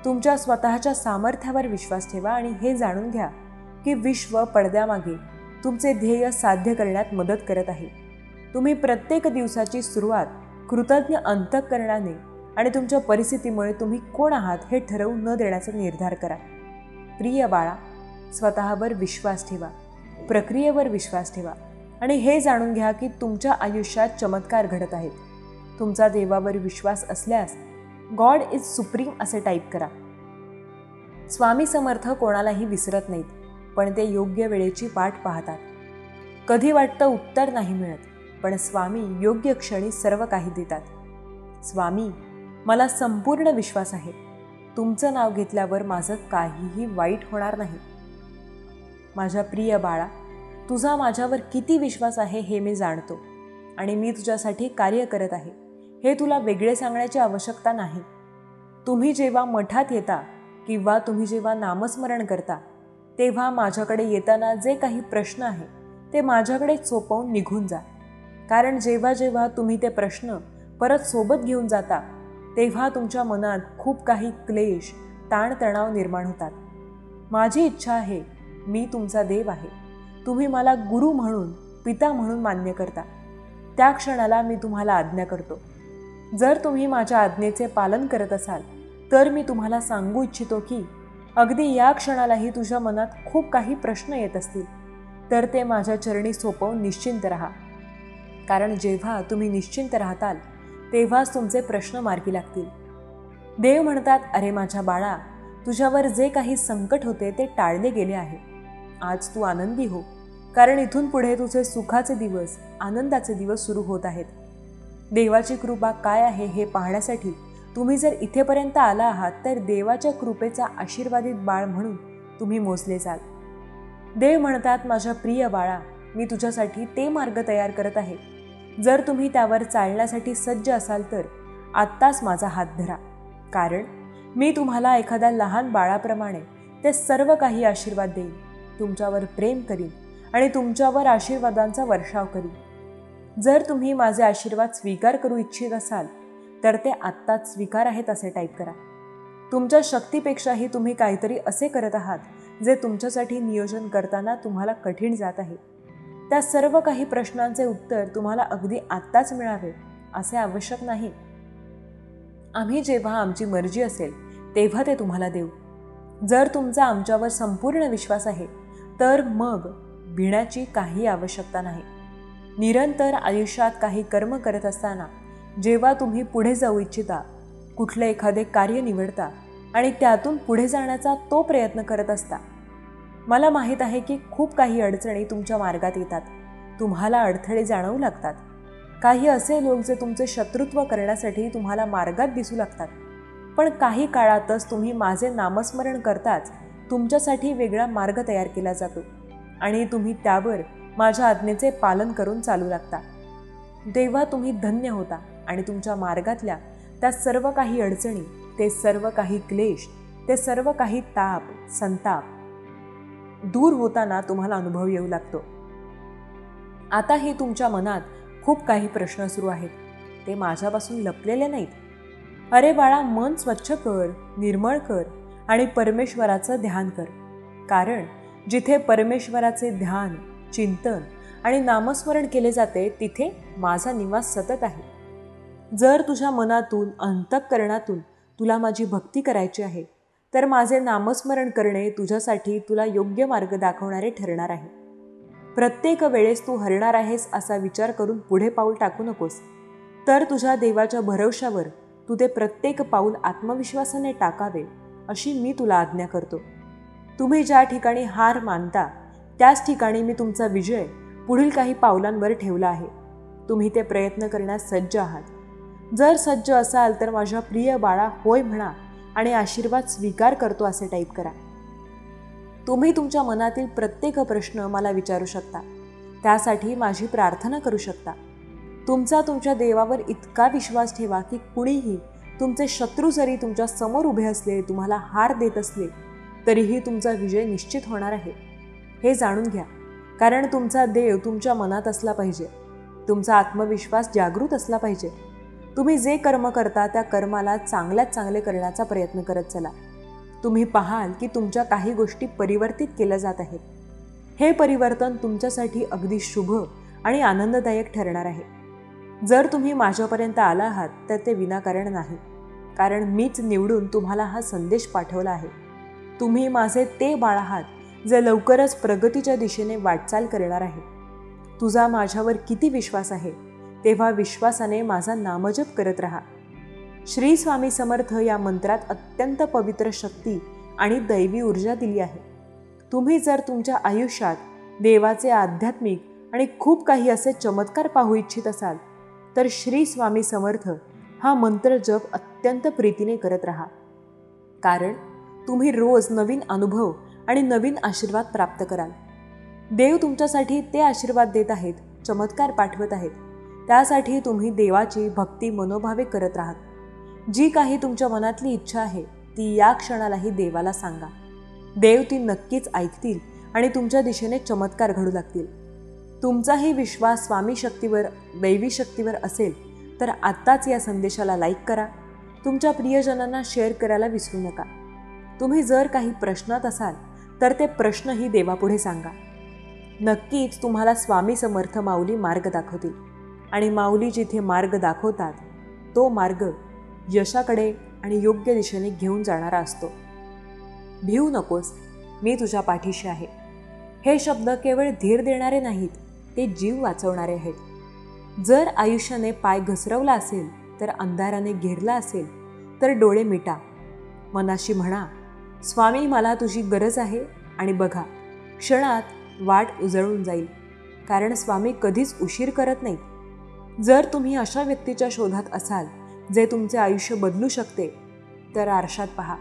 तुमच्या स्वतःच्या सामर्थ्यावर विश्वास ठेवा आणि हे जाणून घ्या की विश्व पडद्यामागे तुमचे ध्येय साध्य करण्यात मदत करत आहे. तुम्ही प्रत्येक दिवसाची सुरुवात कृतज्ञ अंतःकरणाने आणि तुमच्या परिस्थितीमुळे तुम्ही कोण आहात हे ठरवू न देण्याचा निर्धार करा. प्रिय बाळा, स्वतःवर विश्वास ठेवा, प्रक्रियेवर विश्वास ठेवा आणि हे जाणून घ्या की तुमच्या आयुष्यात चमत्कार घडत आहेत. तुमचा देवावर विश्वास असल्यास गॉड इज सुप्रीम असे टाईप करा. स्वामी समर्थ कोणालाही विसरत नाहीत, पण ते योग्य वेळेची वाट पाहतात. कधी वाटतं उत्तर नाही मिळत, पण स्वामी योग्य क्षणी सर्व काही देतात. स्वामी, मला संपूर्ण विश्वास आहे. तुमचं नाव घेतल्यावर माझं काहीही वाईट होणार नाही. माझ्या प्रिय बाळा, तुझा माझ्यावर किती विश्वास आहे हे मी जाणतो आणि मी तुझ्यासाठी कार्य करत आहे हे तुला वेगळे सांगण्याची आवश्यकता नाही. तुम्ही जेव्हा मठात येता किंवा तुम्ही जेव्हा नामस्मरण करता तेव्हा माझ्याकडे येताना जे काही प्रश्न आहे ते माझ्याकडे सोपवून निघून जा. कारण जेव्हा जेव्हा तुम्ही ते प्रश्न परत सोबत घेऊन जाता तेव्हा तुमच्या मनात खूप काही क्लेश, ताणतणाव निर्माण होतात. माझी इच्छा आहे, मी तुमचा देव आहे. तुम्ही मला गुरु म्हणून, पिता म्हणून मान्य करता. त्या क्षणाला मी तुम्हाला आज्ञा करतो. जर तुम्ही माझ्या आज्ञेचे पालन करत असाल तर मी तुम्हाला सांगू इच्छितो की अगदी या क्षणालाही तुझ्या मनात खूप काही प्रश्न येत असतील तर ते माझ्या चरणी सोपवून निश्चिंत राहा. कारण जेव्हा तुम्ही निश्चिंत राहताल तेव्हाच तुमचे प्रश्न मार्गी लागतील. देव म्हणतात, अरे माझ्या बाळा, तुझ्यावर जे काही संकट होते ते टाळले गेले आहे. आज तू आनंदी हो, कारण इथून पुढे तुझे सुखाचे दिवस, आनंदाचे दिवस सुरू होत आहेत. देवाची कृपा काय आहे हे पाहण्यासाठी तुम्ही जर इथेपर्यंत आला आहात तर देवाच्या कृपेचा आशीर्वादित बाळ म्हणून तुम्ही मोजले जाल. देव म्हणतात, माझ्या प्रिय बाळा, मी तुझ्यासाठी ते मार्ग तयार करत आहे. जर तुम्ही त्यावर चालण्यासाठी सज्ज असाल तर आत्ताच माझा हात धरा. कारण मी तुम्हाला एखाद्या लहान बाळाप्रमाणे ते सर्व काही आशीर्वाद देईन, तुमच्यावर प्रेम करीन आणि तुमच्यावर आशीर्वादांचा वर्षाव करीन. जर तुम्ही माझे आशीर्वाद स्वीकार करू इच्छित असाल तर ते आत्ताच स्वीकार आहेत असे टाईप करा. तुमच्या शक्तीपेक्षाही तुम्ही काहीतरी असे करत आहात जे तुमच्यासाठी नियोजन करताना तुम्हाला कठीण जात आहे. त्या सर्व काही प्रश्नांचे उत्तर तुम्हाला अगदी आत्ताच मिळावे असे आवश्यक नाही. आम्ही जेव्हा आमची मर्जी असेल तेव्हा ते तुम्हाला देऊ. जर तुमचा आमच्यावर संपूर्ण विश्वास आहे तर मग भिण्याची काही आवश्यकता नाही. निरंतर आयुष्यात काही कर्म करत असताना जेव्हा तुम्ही पुढे जाऊ इच्छिता, कुठले एखादे कार्य निवडता आणि त्यातून पुढे जाण्याचा तो प्रयत्न करत असता, मला माहीत आहे की खूप काही अडचणी तुमच्या मार्गात येतात. तुम्हाला अडथळे जाणवू लागतात. काही असे लोक जे तुमचे शत्रुत्व करण्यासाठी तुम्हाला मार्गात दिसू लागतात. पण काही काळातच तुम्ही माझे नामस्मरण करताच तुमच्यासाठी वेगळा मार्ग तयार केला जातो आणि तुम्ही त्यावर माझ्या आज्ञेचे पालन करून चालू लागता. तेव्हा तुम्ही धन्य होता आणि तुमच्या मार्गातल्या त्या सर्व काही अडचणी, ते सर्व काही क्लेश, ते सर्व काही ताप, संताप दूर होताना तुम्हाला अनुभव येऊ लागतो. आताही तुमच्या मनात खूप काही प्रश्न सुरू आहेत. ते माझ्यापासून लपलेले नाहीत. अरे बाळा, मन स्वच्छ कर, निर्मळ कर आणि परमेश्वराचं ध्यान कर. कारण जिथे परमेश्वराचे ध्यान, चिंतन आणि नामस्मरण केले जाते तिथे माझा निवास सतत आहे. जर तुझ्या मनातून, अंतःकरणातून तुला माझी भक्ती करायची आहे तर माझे नामस्मरण करणे तुझ्यासाठी तुला योग्य मार्ग दाखवणारे ठरणार आहे. प्रत्येक वेळेस तू हरणार आहेस असा विचार करून पुढे पाऊल टाकू नकोस. तर तुझ्या देवाच्या भरवशावर तू ते प्रत्येक पाऊल आत्मविश्वासाने टाकावे अशी मी तुला आज्ञा करतो. तुम्ही ज्या ठिकाणी हार मानता त्याच ठिकाणी मी तुमचा विजय पुढील काही पावलांवर ठेवला आहे. तुम्ही ते प्रयत्न करण्यास सज्ज आहात. जर सज्ज असाल तर माझ्या प्रिय बाळा होय म्हणा आणि आशीर्वाद स्वीकार करतो असे टाईप करा. तुम्ही तुमच्या मनातील प्रत्येक प्रश्न मला विचारू शकता. त्यासाठी माझी प्रार्थना करू शकता. तुमच्या देवावर इतका विश्वास ठेवा की कुणीही, तुमचे शत्रू जरी तुमच्या समोर उभे असले, तुम्हाला हार देत असले, तरीही तुमचा विजय निश्चित होणार आहे. हे जाणून घ्या. कारण तुमचा देव तुमच्या मनात असला पाहिजे. तुमचा आत्मविश्वास जागृत असला पाहिजे. तुम्ही जे कर्म करता त्या कर्माला चांगल्यात चांगले करण्याचा प्रयत्न करत चला. तुम्ही पाहाल की तुमच्या काही गोष्टी परिवर्तित केल्या जात आहेत. हे परिवर्तन तुमच्यासाठी अगदी शुभ आणि आनंददायक ठरणार आहे. जर तुम्ही माझ्यापर्यंत आला आहात तर ते विनाकारण नाही, कारण मीच निवडून तुम्हाला हा संदेश पाठवला आहे. तुम्ही माझे ते बाळ आहात जे लवकरच प्रगतीच्या दिशेने वाटचाल करणार आहे. तुझा माझ्यावर किती विश्वास आहे, तेव्हा विश्वासाने माझा नामजप करत राहा. श्री स्वामी समर्थ या मंत्रात अत्यंत पवित्र शक्ती आणि दैवी ऊर्जा दिली आहे. तुम्ही जर तुमच्या आयुष्यात देवाचे आध्यात्मिक आणि खूप काही असे चमत्कार पाहू इच्छित असाल तर श्री स्वामी समर्थ हा मंत्र जप अत्यंत प्रीतीने करत राहा. कारण तुम्ही रोज नवीन अनुभव आणि नवीन आशीर्वाद प्राप्त कराल. देव तुमच्यासाठी ते आशीर्वाद देत आहेत, चमत्कार पाठवत आहेत. त्यासाठी तुम्ही देवाची भक्ती मनोभावे करत राहात. जी काही तुमच्या मनातली इच्छा आहे ती या क्षणालाही देवाला सांगा. देव ती नक्कीच ऐकतील आणि तुमच्या दिशेने चमत्कार घडू लागतील. तुमचाही विश्वास स्वामी शक्तीवर, दैवी शक्तीवर असेल तर आत्ताच या संदेशाला लाईक करा. तुमच्या प्रियजनांना शेअर करायला विसरू नका. तुम्ही जर काही प्रश्नात असाल तर ते प्रश्नही देवापुढे सांगा. नक्कीच तुम्हाला स्वामी समर्थ माऊली मार्ग दाखवतील. आणि माऊली जिथे मार्ग दाखवतात तो मार्ग यशाकडे आणि योग्य दिशेने घेऊन जाणारा असतो. भिवू नकोस, मी तुझ्या पाठीशी आहे. हे शब्द केवळ धीर देणारे नाहीत, ते जीव वाचवणारे आहेत. जर आयुष्याने पाय घसरवला असेल, तर अंधाराने घेरला असेल तर डोळे मिटा. मनाशी म्हणा, स्वामी मला तुझी गरज आहे, आणि बघा क्षणात वाट उजळून जाईल. कारण स्वामी कधीच उशीर करत नाहीत. जर तुम्ही अशा व्यक्तीच्या शोधात असाल जे तुमचे आयुष्य बदलू शकते तर आरशात पहा.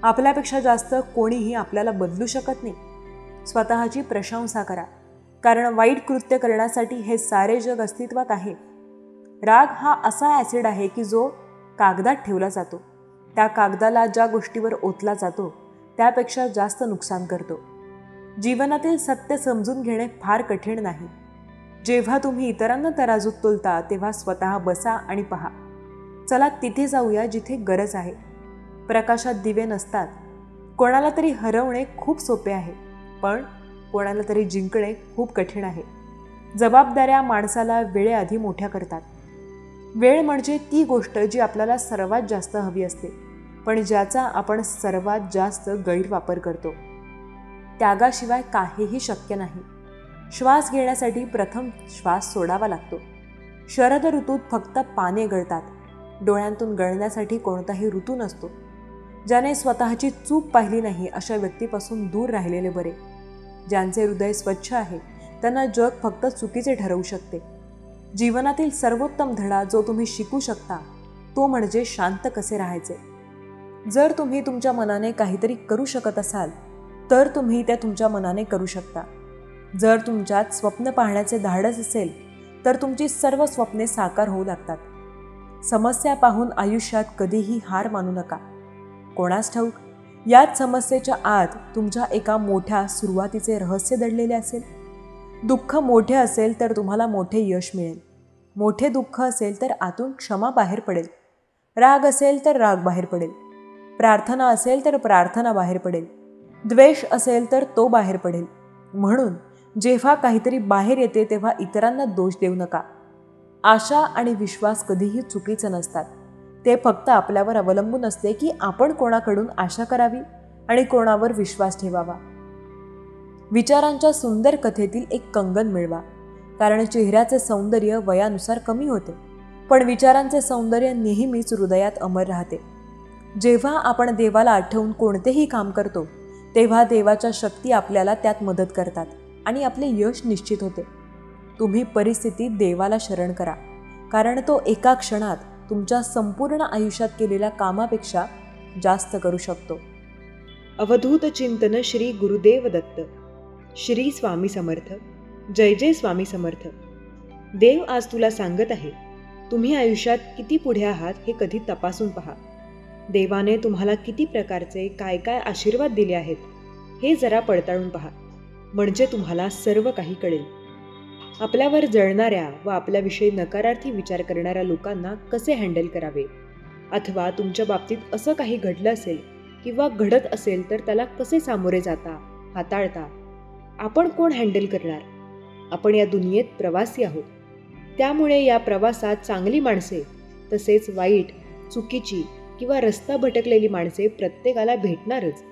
आपल्यापेक्षा जास्त कोणीही आपल्याला बदलू शकत नाही. स्वतःची प्रशंसा करा, कारण वाईट कृत्य करण्यासाठी हे सारे जग अस्तित्वात आहे. राग हा असा ॲसिड आहे की जो कागदात ठेवला जातो. त्या कागदाला ज्या गोष्टीवर ओतला जातो त्यापेक्षा जास्त नुकसान करतो. जीवनातील सत्य समजून घेणे फार कठीण नाही. जेव्हा तुम्ही इतरांना तराजूत तोलता तेव्हा स्वतः बसा आणि पहा. चला तिथे जाऊया जिथे गरज आहे. प्रकाशात दिवे नसतात. कोणाला तरी हरवणे खूप सोपे आहे, पण कोणाला तरी जिंकणे खूप कठीण आहे. जबाबदाऱ्या माणसाला वेळेआधी मोठ्या करतात. वेळ म्हणजे ती गोष्ट जी आपल्याला सर्वात जास्त हवी असते, पण ज्याचा आपण सर्वात जास्त गैरवापर करतो. त्यागाशिवाय काहीही शक्य नाही. श्वास घेण्यासाठी प्रथम श्वास सोडावा लागतो. शरद ऋतूत फक्त पाने गळतात. डोळ्यांतून गळण्यासाठी कोणताही ऋतू नसतो. ज्याने स्वतःची चूक पाहिली नाही अशा व्यक्तीपासून दूर राहिलेले बरे. ज्यांचे हृदय स्वच्छ आहे त्यांना जग फक्त चुकीचे ठरवू शकते. जीवनातील सर्वोत्तम धडा जो तुम्ही शिकू शकता तो म्हणजे शांत कसे राहायचे. जर तुम्ही तुमच्या मनाने काहीतरी करू शकत असाल तर तुम्ही ते तुमच्या मनाने करू शकता. जर तुमच्यात स्वप्न पाहण्याचे धाडस असेल तर तुमची सर्व स्वप्ने साकार होऊ लागतात. समस्या पाहून आयुष्यात कधीही हार मानू नका. कोणास ठाऊक याच समस्येच्या आत तुमच्या एका मोठ्या सुरुवातीचे रहस्य दडलेले असेल. दुःख मोठे असेल तर तुम्हाला मोठे यश मिळेल. मोठे दुःख असेल तर आतून क्षमा बाहेर पडेल. राग असेल तर राग बाहेर पडेल. प्रार्थना असेल तर प्रार्थना बाहेर पडेल. द्वेष असेल तर तो बाहेर पडेल. म्हणून जेव्हा काहीतरी बाहेर येते तेव्हा इतरांना दोष देऊ नका. आशा आणि विश्वास कधीही चुकीचे नसतात. ते फक्त आपल्यावर अवलंबून असते की आपण कोणाकडून आशा करावी आणि कोणावर विश्वास ठेवावा. विचारांच्या सुंदर कथेतील एक कंगन मिळवा. कारण चेहऱ्याचे सौंदर्य वयानुसार कमी होते, पण विचारांचे सौंदर्य नेहमीच हृदयात अमर राहते. जेव्हा आपण देवाला आठवून कोणतेही काम करतो तेव्हा देवाच्या शक्ती आपल्याला त्यात मदत करतात आणि आपले यश निश्चित होते. तुम्ही परिस्थितीत देवाला शरण करा, कारण तो एका क्षणात तुमच्या संपूर्ण आयुष्यात केलेल्या कामापेक्षा जास्त करू शकतो. अवधूत चिंतन श्री गुरुदेव दत्त. श्री स्वामी समर्थ. जय जय स्वामी समर्थ. देव आज तुला सांगत आहे, तुम्ही आयुष्यात किती पुढे आहात हे कधी तपासून पहा. देवाने तुम्हाला किती प्रकारचे काय काय आशीर्वाद दिले आहेत हे जरा पडताळून पहा, म्हणजे तुम्हाला सर्व काही कळेल. आपल्यावर जळणाऱ्या व आपल्याविषयी नकारार्थी विचार करणाऱ्या लोकांना कसे हँडल करावे, अथवा तुमच्या बाबतीत असं काही घडलं असेल किंवा घडत असेल तर त्याला कसे सामोरे जाता, हाताळता. आपण कोण हँडल करणार? आपण या दुनियेत प्रवासी आहोत. त्यामुळे या प्रवासात चांगली माणसे तसेच वाईट, चुकीची किंवा रस्ता भटकलेली माणसे प्रत्येकाला भेटणारच.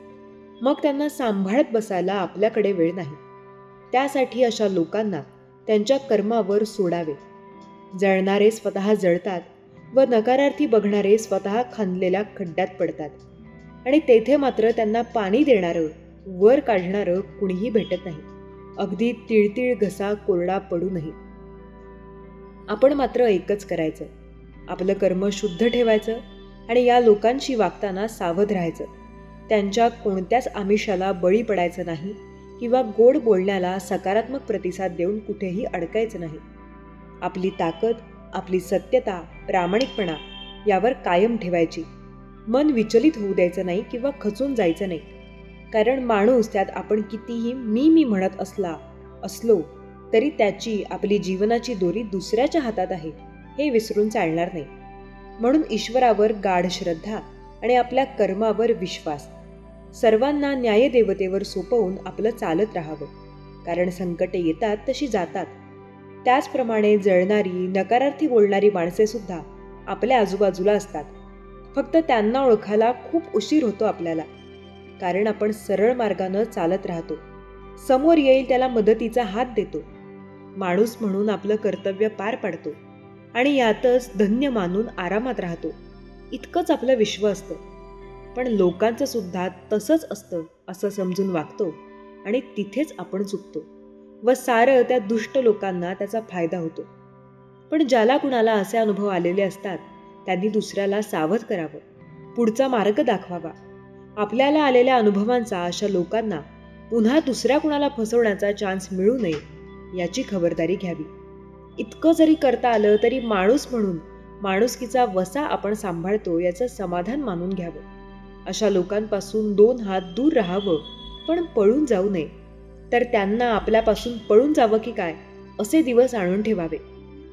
मग त्यांना सांभाळत बसायला आपल्याकडे वेळ नाही. त्यासाठी अशा लोकांना त्यांच्या कर्मावर सोडावे. जळणारे स्वतः जळतात व नकारार्थी बघणारे स्वतः खणलेल्या खड्ड्यात पडतात, आणि तेथे मात्र त्यांना पाणी देणारं, वर काढणारं कुणीही भेटत नाही, अगदी तिळतिळ घसा कोरडा पडू नये. आपण मात्र एकच करायचं, आपलं कर्म शुद्ध ठेवायचं आणि या लोकांशी वागताना सावध राहायचं. त्यांच्या कोणत्याच आमिषाला बळी पडायचं नाही किंवा गोड बोलण्याला सकारात्मक प्रतिसाद देऊन कुठेही अडकायचं नाही. आपली ताकद, आपली सत्यता, प्रामाणिकपणा यावर कायम ठेवायची. मन विचलित होऊ द्यायचं नाही किंवा खचून जायचं नाही, कारण माणूस त्यात आपण कितीही मी म्हणत असलो तरी त्याची, आपली जीवनाची दोरी दुसऱ्याच्या हातात आहे हे विसरून चालणार नाही. म्हणून ईश्वरावर गाढ श्रद्धा आणि आपल्या कर्मावर विश्वास, सर्वांना न्यायदेवतेवर सोपवून आपलं चालत राहावं, कारण संकटे येतात तशी जातात. त्याचप्रमाणे जळणारी, नकारार्थी बोलणारी माणसे सुद्धा आपल्या आजूबाजूला असतात. फक्त त्यांना ओळखायला खूप उशीर होतो आपल्याला, कारण आपण सरळ मार्गानं चालत राहतो. समोर येईल त्याला मदतीचा हात देतो, माणूस म्हणून आपलं कर्तव्य पार पाडतो आणि यातच धन्य मानून आरामात राहतो. इतकंच आपलं विश्व असतं. पण लोकांचं सुद्धा तसंच असतं असं समजून वागतो आणि तिथेच आपण चुकतो व सारं त्या दुष्ट लोकांना त्याचा फायदा होतो. पण ज्याला कुणाला असे अनुभव आलेले असतात त्यांनी दुसऱ्याला सावध करावं, पुढचा मार्ग दाखवावा. आपल्याला आलेल्या अनुभवांचा अशा लोकांना पुन्हा दुसऱ्या कुणाला फसवण्याचा चान्स मिळू नये याची खबरदारी घ्यावी. इतकं जरी करता आलं तरी माणूस म्हणून माणुसकीचा वसा आपण सांभाळतो याचं समाधान मानून घ्यावं. अशा लोकांपासून 2 हात दूर राहावं, पण पळून जाऊ नये. तर त्यांना आपल्यापासून पळून जावं की काय असे दिवस आणून ठेवावे.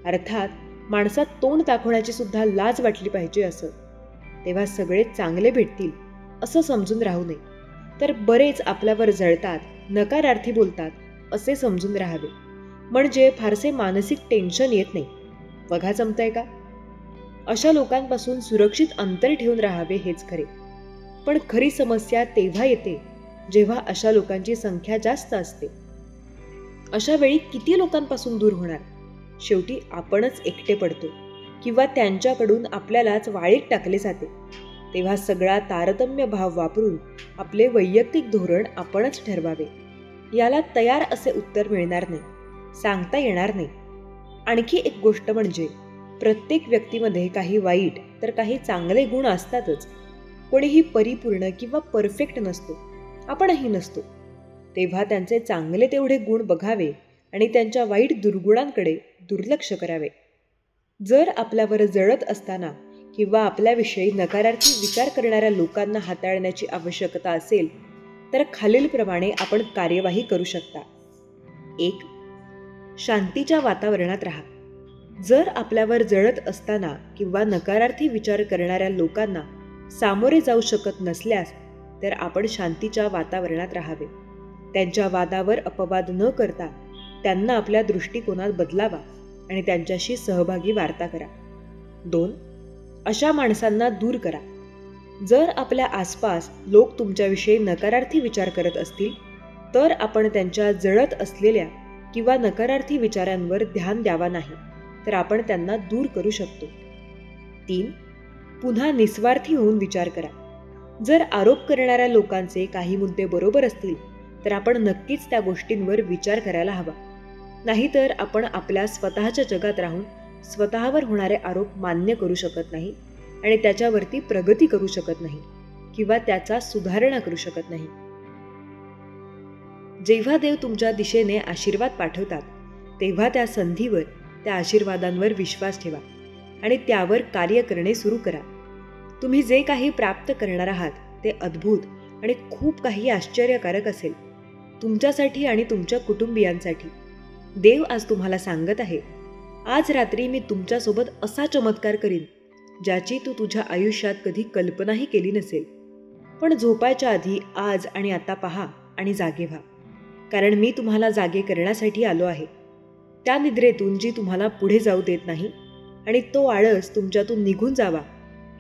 अर्थात माणसात तोंड दाखवण्याची सुद्धा लाज वाटली पाहिजे असं. तेव्हा सगळे चांगले भेटतील असं समजून राहू नये. तर बरेच आपल्यावर जळतात, नकारार्थी बोलतात असे समजून राहावे, म्हणजे फारसे मानसिक टेन्शन येत नाही. बघा जमतंय का? अशा लोकांपासून सुरक्षित अंतर ठेवून राहावे हेच खरे. पण खरी समस्या तेव्हा येते जेव्हा अशा लोकांची संख्या जास्त असते. अशा वेळी किती लोकांपासून दूर होणार? शेवटी आपणच एकटे पडतो किंवा त्यांच्याकडून आपल्यालाच वाळीत टाकले जाते. तेव्हा सगळा तारतम्य भाव वापरून आपले वैयक्तिक धोरण आपणच ठरवावे. याला तयार असे उत्तर मिळणार नाही, सांगता येणार नाही. आणखी एक गोष्ट म्हणजे प्रत्येक व्यक्तीमध्ये काही वाईट तर काही चांगले गुण असतातच. कोणीही परिपूर्ण किंवा परफेक्ट नसतो, आपणही नसतो. तेव्हा त्यांचे चांगले तेवढे गुण बघावे आणि त्यांच्या वाईट दुर्गुणांकडे दुर्लक्ष करावे. जर आपल्यावर जळत असताना किंवा आपल्याविषयी नकारार्थी विचार करणाऱ्या लोकांना हाताळण्याची आवश्यकता असेल तर खालीलप्रमाणे आपण कार्यवाही करू शकता. 1. शांतीच्या वातावरणात राहा. जर आपल्यावर जळत असताना किंवा नकारार्थी विचार करणाऱ्या लोकांना सामोरे जाऊ शकत नसल्यास तर आपण शांतीच्या वातावरणात राहावे. त्यांच्या वादावर अपवाद न करता त्यांना आपल्या दृष्टिकोनात बदलावा आणि त्यांच्याशी सहभागी वार्ता करा. 2. अशा माणसांना दूर करा. जर आपल्या आसपास लोक तुमच्याविषयी नकारार्थी विचार करत असतील तर आपण त्यांच्या जळत असलेल्या किंवा नकारार्थी विचारांवर ध्यान द्यावा नाही, तर आपण त्यांना दूर करू शकतो. 3. पुन्हा निस्वार्थी होऊन विचार करा. जर आरोप करणाऱ्या लोकांचे काही मुद्दे बरोबर असतील तर आपण नक्कीच त्या गोष्टींवर विचार करायला हवा. नाहीतर आपण आपल्या स्वतःच्या जगात राहून स्वतःवर होणारे आरोप मान्य करू शकत नाही आणि त्याच्यावरती प्रगती करू शकत नाही किंवा त्याचा सुधारणा करू शकत नाही. जेव्हा देव तुमच्या दिशेने आशीर्वाद पाठवतात तेव्हा त्या संधीवर, त्या आशीर्वादांवर विश्वास ठेवा आणि त्यावर कार्य करणे सुरू करा. तुम्ही जे काही प्राप्त करणार आहात ते अद्भुत आणि खूप काही आश्चर्यकारक असेल तुमच्यासाठी आणि तुमच्या कुटुंबियांसाठी. देव आज तुम्हाला सांगत आहे, आज रात्री मी तुमच्यासोबत असा चमत्कार करीन ज्याची तू तुझ्या आयुष्यात कधी कल्पनाही केली नसेल. पण झोपायच्या आधी आज आणि आता पहा आणि जागे व्हा, कारण मी तुम्हाला जागे करण्यासाठी आलो आहे. त्या निद्रेतून जी तुम्हाला पुढे जाऊ देत नाही आणि तो आळस तुमच्यातून निघून जावा,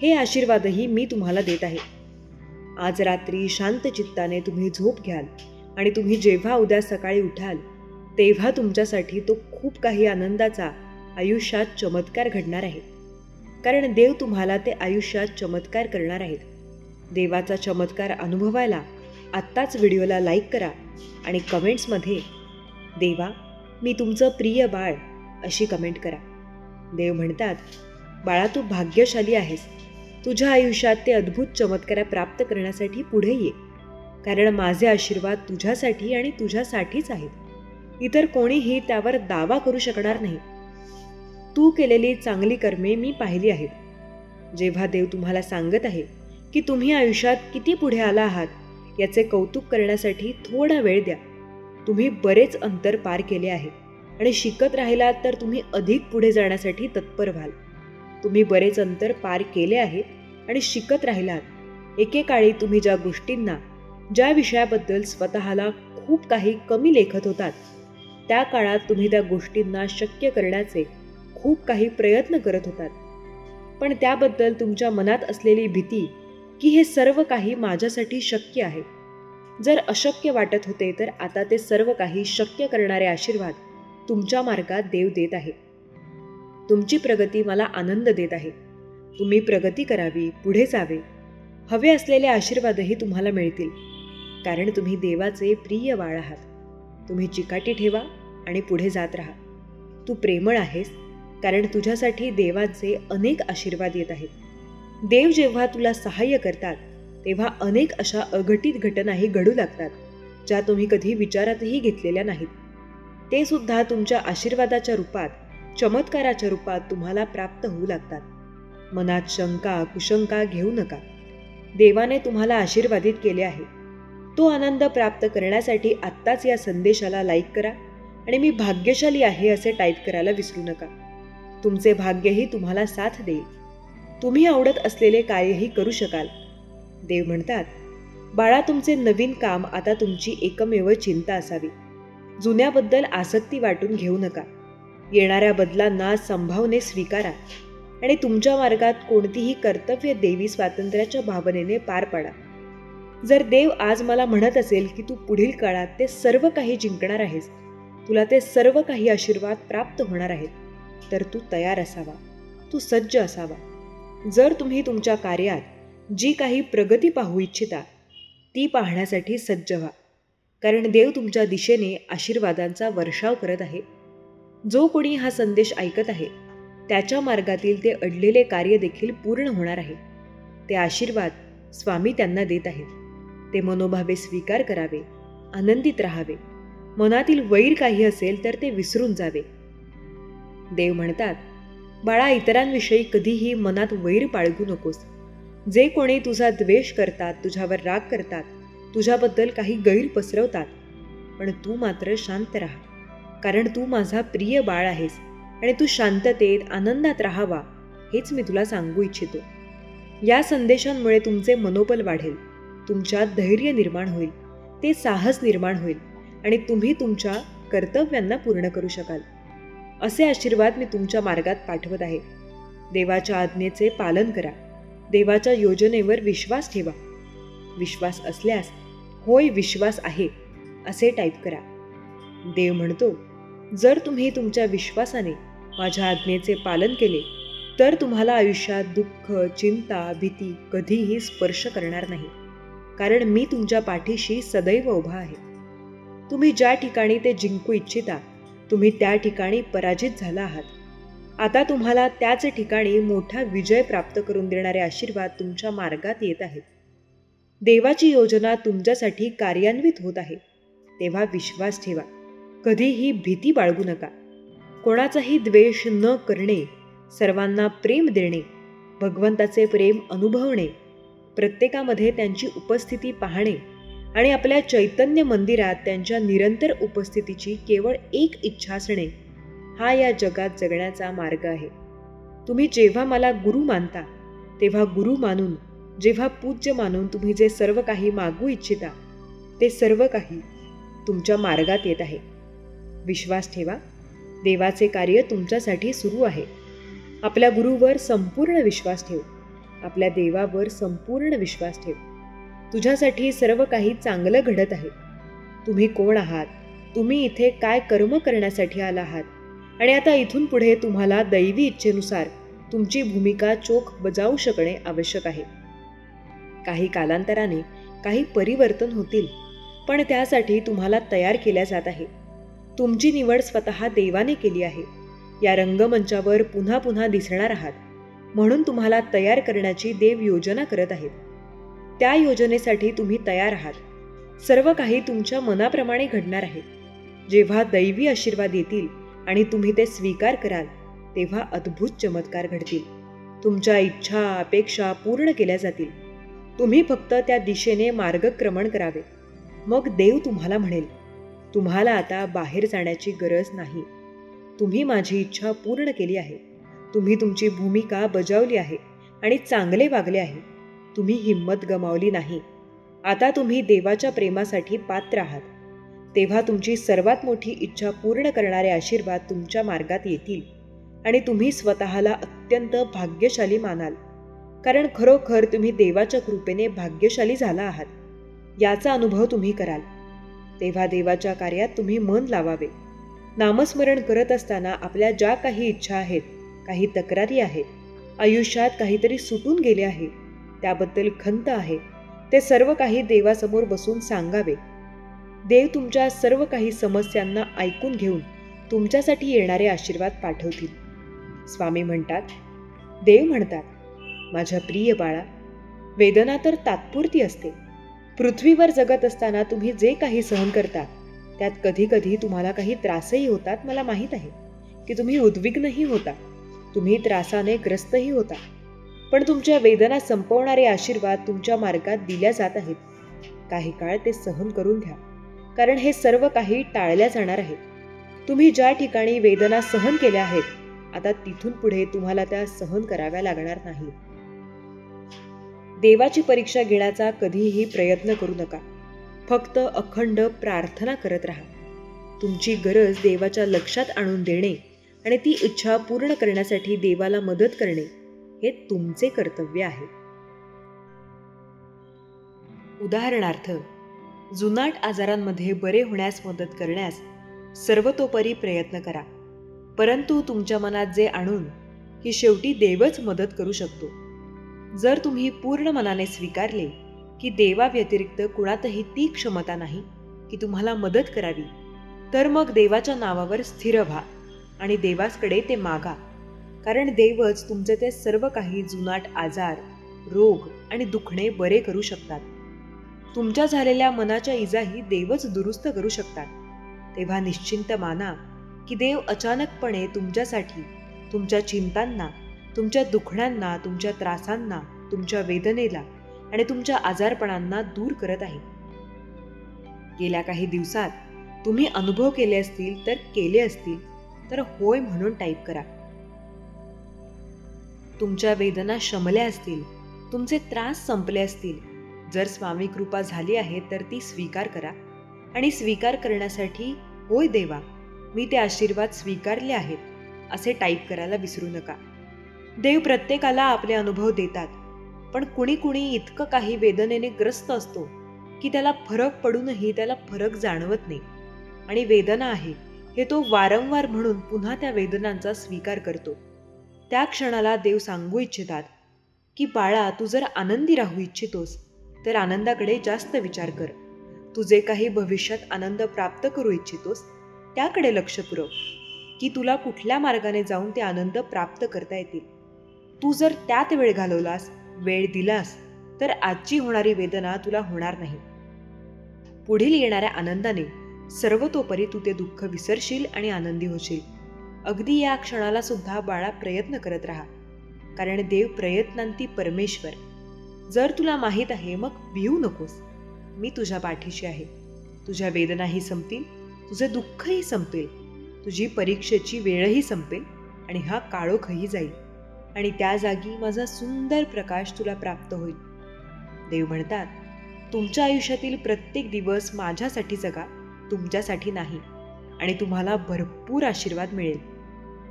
हे आशीर्वादही मी तुम्हाला देत आहे. आज रात्री शांत चित्ताने तुम्ही झोप घ्याल आणि तुम्ही जेव्हा उद्या सकाळी उठाल तेव्हा तुमच्यासाठी तो खूप काही आनंदाचा आयुष्यात चमत्कार घडणार आहे. कारण देव तुम्हाला ते आयुष्यात चमत्कार करणार आहेत. देवाचा चमत्कार अनुभवायला आत्ताच व्हिडिओला लाईक करा आणि कमेंट्समध्ये देवा मी तुमचं प्रिय बाळ अशी कमेंट करा. देव म्हणतात, बाळा तू भाग्यशाली आहेस. तुझ्या आयुष्यात ते अद्भुत चमत्कार प्राप्त करण्यासाठी पुढे ये, कारण माझे आशीर्वाद तुझ्यासाठी आणि तुझ्यासाठीच आहेत. इतर कोणीही त्यावर दावा करू शकणार नाही. तू केलेली चांगली कर्मे मी पाहिली आहेत. जेव्हा देव तुम्हाला सांगत आहे की तुम्ही आयुष्यात किती पुढे आला आहात याचे कौतुक करण्यासाठी थोडा वेळ द्या. तुम्ही बरेच अंतर पार केले आहे आणि शिकत राहिलात तर तुम्ही अधिक पुढे जाण्यासाठी तत्पर व्हाल. तुम्ही बरेच अंतर पार केले आहे आणि शिकत राहिलात. एकेकाळी तुम्ही ज्या गोष्टींना, ज्या विषयाबद्दल स्वतःला खूप काही कमी लेखत होतात, त्या काळात तुम्ही त्या गोष्टींना शक्य करण्याचे खूप काही प्रयत्न करत होतात. पण त्याबद्दल तुमच्या मनात असलेली भीती की हे सर्व काही माझ्यासाठी शक्य आहे, जर अशक्य वाटत होते तर आता ते सर्व काही शक्य करणारे आशीर्वाद तुमच्या मार्गात देव देत आहे. तुमची प्रगती मला आनंद देत आहे. तुम्ही प्रगती करावी, पुढे जावे. हवे असलेले आशीर्वादही तुम्हाला मिळतील, कारण तुम्ही देवाचे प्रिय बाळ आहात. तुम्ही चिकाटी ठेवा आणि पुढे जात राहा. तू प्रेमळ आहेस, कारण तुझ्यासाठी देवाचे अनेक आशीर्वाद येत आहेत. देव जेव्हा तुला सहाय्य करतात तेव्हा अनेक अशा अघटित घटनाही घडू लागतात ज्या तुम्ही कधी विचारातही घेतलेल्या नाहीत. ते सुद्धा तुमच्या आशीर्वादाच्या रूपात, चमत्काराच्या रूपात तुम्हाला प्राप्त होऊ लागतात. मनात शंका कुशंका घेऊ नका. देवाने तुम्हाला आशीर्वादित केले आहे. तो आनंद प्राप्त करण्यासाठी आत्ताच या संदेशाला लाईक करा आणि मी भाग्यशाली आहे असे टाईप करायला विसरू नका. तुमचे भाग्यही तुम्हाला साथ देईल. तुम्ही आवडत असलेले कार्यही करू शकाल. देव म्हणतात, बाळा तुमचे नवीन काम आता तुमची एकमेव चिंता असावी. जुन्याबद्दल आसक्ती वाटून घेऊ नका. येणाऱ्या बदलांना संभावने स्वीकारा आणि तुमच्या मार्गात कोणतीही कर्तव्य देवी स्वातंत्र्याच्या भावनेने पार पाडा. जर देव आज मला म्हणत असेल की तू पुढील काळात ते सर्व काही जिंकणार आहेस, तुला ते सर्व काही आशीर्वाद प्राप्त होणार आहेत, तर तू तयार असावा, तू सज्ज असावा. जर तुम्ही तुमच्या कार्यात जी काही प्रगती पाहू इच्छिता ती पाहण्यासाठी सज्ज व्हा, कारण देव तुमच्या दिशेने आशीर्वादांचा वर्षाव करत आहे. जो कोणी हा संदेश ऐकत आहे त्याच्या मार्गातील ते अडलेले कार्य देखील पूर्ण होणार आहे. ते आशीर्वाद स्वामी त्यांना देत आहेत. ते मनोभावे स्वीकार करावे, आनंदित राहावे. मनातील वैर काही असेल तर ते विसरून जावे. देव म्हणतात, बाळा इतरांविषयी कधीही मनात वैर बाळगू नकोस. जे कोणी तुझा द्वेष करतात, तुझ्यावर राग करतात, तुझ्याबद्दल काही गैर पसरवतात, पण तू मात्र शांत राहा, कारण तू माझा प्रिय बाळ आहेस आणि तू शांततेत आनंदात राहावा हेच मी तुला सांगू इच्छितो. या संदेशांमुळे तुमचे मनोबल वाढेल, तुमच्यात धैर्य निर्माण होईल, ते साहस निर्माण होईल आणि तुम्ही तुमच्या कर्तव्यांना पूर्ण करू शकाल. असे आशीर्वाद मी तुमच्या मार्गात पाठवत आहे. देवाच्या आज्ञेचे पालन करा. देवाच्या योजनेवर विश्वास ठेवा. विश्वास असल्यास होय विश्वास आहे असे टाईप करा. देव म्हणतो, जर तुम्ही तुमच्या विश्वासाने माझ्या आज्ञेचे पालन केले तर तुम्हाला आयुष्यात दुःख, चिंता, भीती कधीही स्पर्श करणार नाही, कारण मी तुमच्या पाठीशी सदैव उभा आहे. तुम्ही ज्या ठिकाणी ते जिंकू इच्छिता तुम्ही त्या ठिकाणी पराजित झाला आहात। आता तुम्हाला त्याच ठिकाणी मोठा विजय प्राप्त करून देणारे आशीर्वाद तुमच्या मार्गात येत आहेत। देवाची योजना तुमच्यासाठी कार्यान्वित होत आहे, तेव्हा विश्वास ठेवा। कधीही भीती बाळगू नका। कोणाचाही द्वेष न करणे, सर्वांना प्रेम देणे, भगवंताचे प्रेम अनुभवणे, प्रत्येकामध्ये त्यांची उपस्थिती पाहणे आणि आपल्या चैतन्य मंदिरात त्यांच्या निरंतर उपस्थितीची केवळ एक इच्छा असणे, हा या जगात जगण्याचा मार्ग आहे। तुम्ही जेव्हा मला गुरु मानता, तेव्हा गुरु मानून, जेव्हा पूज्य मानून तुम्ही जे सर्व काही मागू इच्छिता, ते सर्व काही तुमच्या मार्गात येत आहे। विश्वास ठेवा, देवाचे कार्य तुमच्यासाठी सुरू आहे। आपल्या गुरुवर संपूर्ण विश्वास ठेव, आपल्या देवावर संपूर्ण विश्वास ठेव। तुझ्यासाठी सर्व काही चांगलं घडत आहे। तुम्ही कोण आहात, तुम्ही इथे काय कर्म करण्यासाठी आला आहात आणि आता इथून पुढे तुम्हाला दैवी इच्छेनुसार तुमची भूमिका चोख बजावू शकणे आवश्यक आहे। काही कालांतराने काही परिवर्तन होतील, पण त्यासाठी तुम्हाला तयार केल्या जात आहे। तुमची निवड स्वतः देवाने केली आहे। या रंगमंचावर पुन्हा पुन्हा दिसणार आहात, म्हणून तुम्हाला तयार करण्याची देव योजना करत आहेत। त्या योजनेसाठी तुम्ही तयार आहात। सर्व काही तुमच्या मनाप्रमाणे घडणार आहे। जेव्हा दैवी आशीर्वाद येतील आणि तुम्ही ते स्वीकार कराल, तेव्हा अद्भुत चमत्कार घडतील। तुमच्या इच्छा, अपेक्षा पूर्ण केल्या जातील। तुम्ही फक्त त्या दिशेने मार्गक्रमण करावे। मग देव तुम्हाला म्हणेल, तुम्हाला आता बाहेर जाण्याची गरज नाही। तुम्ही माझी इच्छा पूर्ण केली आहे। तुम्ही तुमची भूमिका बजावली आहे आणि चांगले वागले आहे। तुम्ही हिंमत गमावली नाही। आता तुम्ही देवाच्या प्रेमासाठी पात्र आहात। तेव्हा तुमची सर्वात मोठी इच्छा पूर्ण करणारे आशीर्वाद तुमच्या मार्गात येतील आणि तुम्ही स्वतःला अत्यंत भाग्यशाली मानाल, कारण खरोखर तुम्ही देवाच्या कृपेने भाग्यशाली झाला आहात याचा अनुभव तुम्ही कराल। तेव्हा देवाच्या कार्यात तुम्ही मन लावावे। नामस्मरण करत असताना आपल्या ज्या काही इच्छा आहेत, काही तक्रारी आहेत, आयुष्यात काहीतरी सुटून गेले आहे, त्याबद्दल खंत आहे, ते सर्व काही देवासमोर बसून सांगावे। देव तुमच्या सर्व काही समस्यांना ऐकून घेऊन तुमच्यासाठी येणारे आशीर्वाद पाठवतील। स्वामी म्हणतात, देव म्हणतात, माझ्या प्रिय बाळा, वेदना तर तात्पुरती असते। पृथ्वीवर जगत असताना तुम्ही जे काही सहन करता, त्यात कधी कधी तुम्हाला काही त्रासही होतात। मला माहीत आहे की तुम्ही उद्विग्नही होता, तुम्ही त्रासाने ग्रस्तही होता, पण तुमच्या वेदना संपवणारे आशीर्वाद तुमच्या मार्गात दिल्या जात आहेत। काही काळ ते सहन करून घ्या, कारण हे सर्व काही टाळल्या जाणार आहे। तुम्ही ज्या ठिकाणी वेदना सहन केल्या आहेत, आता तिथून पुढे तुम्हाला त्या सहन कराव्या लागणार नाही। देवाची परीक्षा घेण्याचा कधीही प्रयत्न करू नका। फक्त अखंड प्रार्थना करत राहा। तुमची गरज देवाच्या लक्षात आणून देणे आणि ती इच्छा पूर्ण करण्यासाठी देवाला मदत करणे, हे तुमचे कर्तव्य आहे। उदाहरणार्थ, जुनाट आजारांमध्ये बरे होण्यास मदत करण्यास सर्वतोपरी प्रयत्न करा, परंतु तुमच्या मनात जे आणून की शेवटी देवच मदत करू शकतो। जर तुम्ही पूर्ण मनाने स्वीकारले की देवाव्यतिरिक्त कुणातही ती क्षमता नाही की तुम्हाला मदत करावी, तर मग देवाच्या नावावर स्थिर व्हा आणि देवाकडे ते मागा, कारण देवच तुमचे ते सर्व काही जुनाट आजार, रोग आणि दुखणे बरे करू शकतात। तुमच्या झालेल्या मनाच्या इजाही देवच दुरुस्त करू शकतात। तेव्हा निश्चिंत माना की देव अचानकपणे तुमच्यासाठी तुमच्या चिंतांना, तुमच्या दुखण्यांना, तुमच्या त्रासांना, तुमच्या वेदनेला आणि तुमच्या आजारपणांना दूर करत आहे। गेल्या काही दिवसात तुम्ही अनुभव केले असतील तर होय म्हणून टाईप करा। तुमच्या वेदना शमल्या असतील, तुमचे त्रास संपले असतील, जर स्वामी कृपा झाली आहे तर ती स्वीकार करा आणि स्वीकार करण्यासाठी होय देवा, मी ते आशीर्वाद स्वीकारले आहेत, असे टाईप करायला विसरू नका। देव प्रत्येकाला आपले अनुभव देतात, पण कुणी कुणी इतकं काही वेदनेने ग्रस्त असतो की त्याला फरक पडूनही त्याला फरक जाणवत नाही आणि वेदना आहे हे तो वारंवार म्हणून पुन्हा त्या वेदनांचा स्वीकार करतो। त्या क्षणाला देव सांगू इच्छितात की बाळा, तू जर आनंदी राहू इच्छितोस तर आनंदाकडे जास्त विचार कर। तू जे काही भविष्यात आनंद प्राप्त करू इच्छितोस त्याकडे लक्ष पुरव की तुला कुठल्या मार्गाने जाऊन ते आनंद प्राप्त करता येतील. तू जर त्यात वेळ घालवलास, वेळ दिलास, तर आजची होणारी वेदना तुला होणार नाही. पुढील येणाऱ्या आनंदाने सर्वतोपरी तू ते दुःख विसरशील आणि आनंदी होशील. अगदी या क्षणाला सुद्धा बाळा प्रयत्न करत राहा, कारण देव प्रयत्नांती परमेश्वर. जर तुला माहीत आहे मग भिवू नकोस. मी तुझ्या पाठीशी आहे. तुझ्या वेदनाही संपतील, तुझे दुःखही संपेल, तुझी परीक्षेची वेळही संपेल आणि हा काळोखही जाईल आणि त्या जागी माझा सुंदर प्रकाश तुला प्राप्त होईल. देव म्हणतात, तुमच्या आयुष्यातील प्रत्येक दिवस माझ्यासाठी जगा, तुमच्यासाठी नाही, आणि तुम्हाला भरपूर आशीर्वाद मिळेल.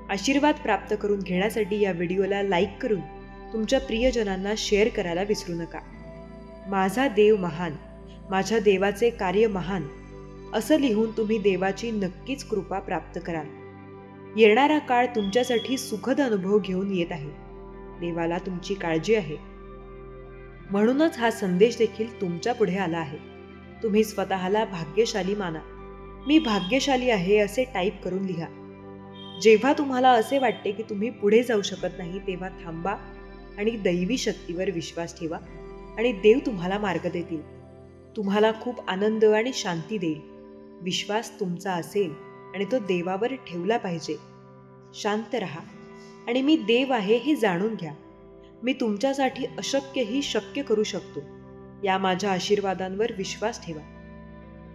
आशीर्वाद प्राप्त करून घेण्यासाठी या व्हिडिओला लाईक करून तुमच्या प्रियजनांना शेअर करायला विसरू नका. माझा देव महान, माझ्या देवाचे कार्य महान असं लिहून तुम्ही देवाची नक्कीच कृपा प्राप्त कराल. येणारा काळ तुमच्यासाठी सुखद अनुभव घेऊन येत आहे. देवाला तुमची काळजी आहे. म्हणूनच हा संदेश देखील तुमच्या पुढे आला आहे. तुम्ही स्वतःला भाग्यशाली माना. मी भाग्यशाली आहे असे टाईप करून लिहा. जेव्हा तुम्हाला असे वाटते की तुम्ही पुढे जाऊ शकत नाही, तेव्हा थांबा आणि दैवी शक्तीवर विश्वास ठेवा आणि देव तुम्हाला मार्ग देतील. तुम्हाला खूप आनंद आणि शांती देईल. विश्वास तुमचा असेल आणि तो देवावर ठेवला पाहिजे. शांत रहा आणि मी देव आहे हे जाणून घ्या. मी तुमच्यासाठी अशक्यही शक्य करू शकतो. या माझ्या आशीर्वादांवर विश्वास ठेवा.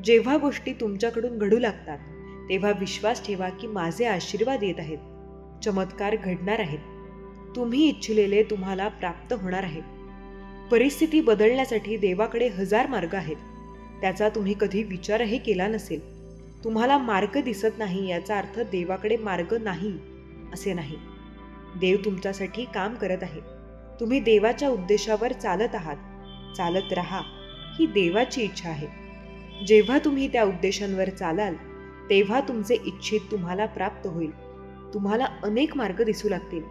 जेव्हा गोष्टी तुमच्याकडून घडू लागतात तेव्हा विश्वास ठेवा की माझे आशीर्वाद येत आहेत. चमत्कार घडणार आहेत. तुम्ही इच्छिलेले तुम्हाला प्राप्त होणार आहे. परिस्थिती बदलण्यासाठी देवाकडे 1000 मार्ग आहेत. त्याचा तुम्ही कधी विचारही केला नसेल. तुम्हाला मार्ग दिसत नाही याचा अर्थ देवाकडे मार्ग नाही असे नाही. देव तुमच्यासाठी काम करत आहे. तुम्ही देवाच्या उद्देशावर चालत आहात. चालत राहा, ही देवाची इच्छा आहे. जेव्हा तुम्ही त्या उद्देशांवर चालाल तेव्हा तुमचे इच्छित तुम्हाला प्राप्त होईल. तुम्हाला अनेक मार्ग दिसू लागतील.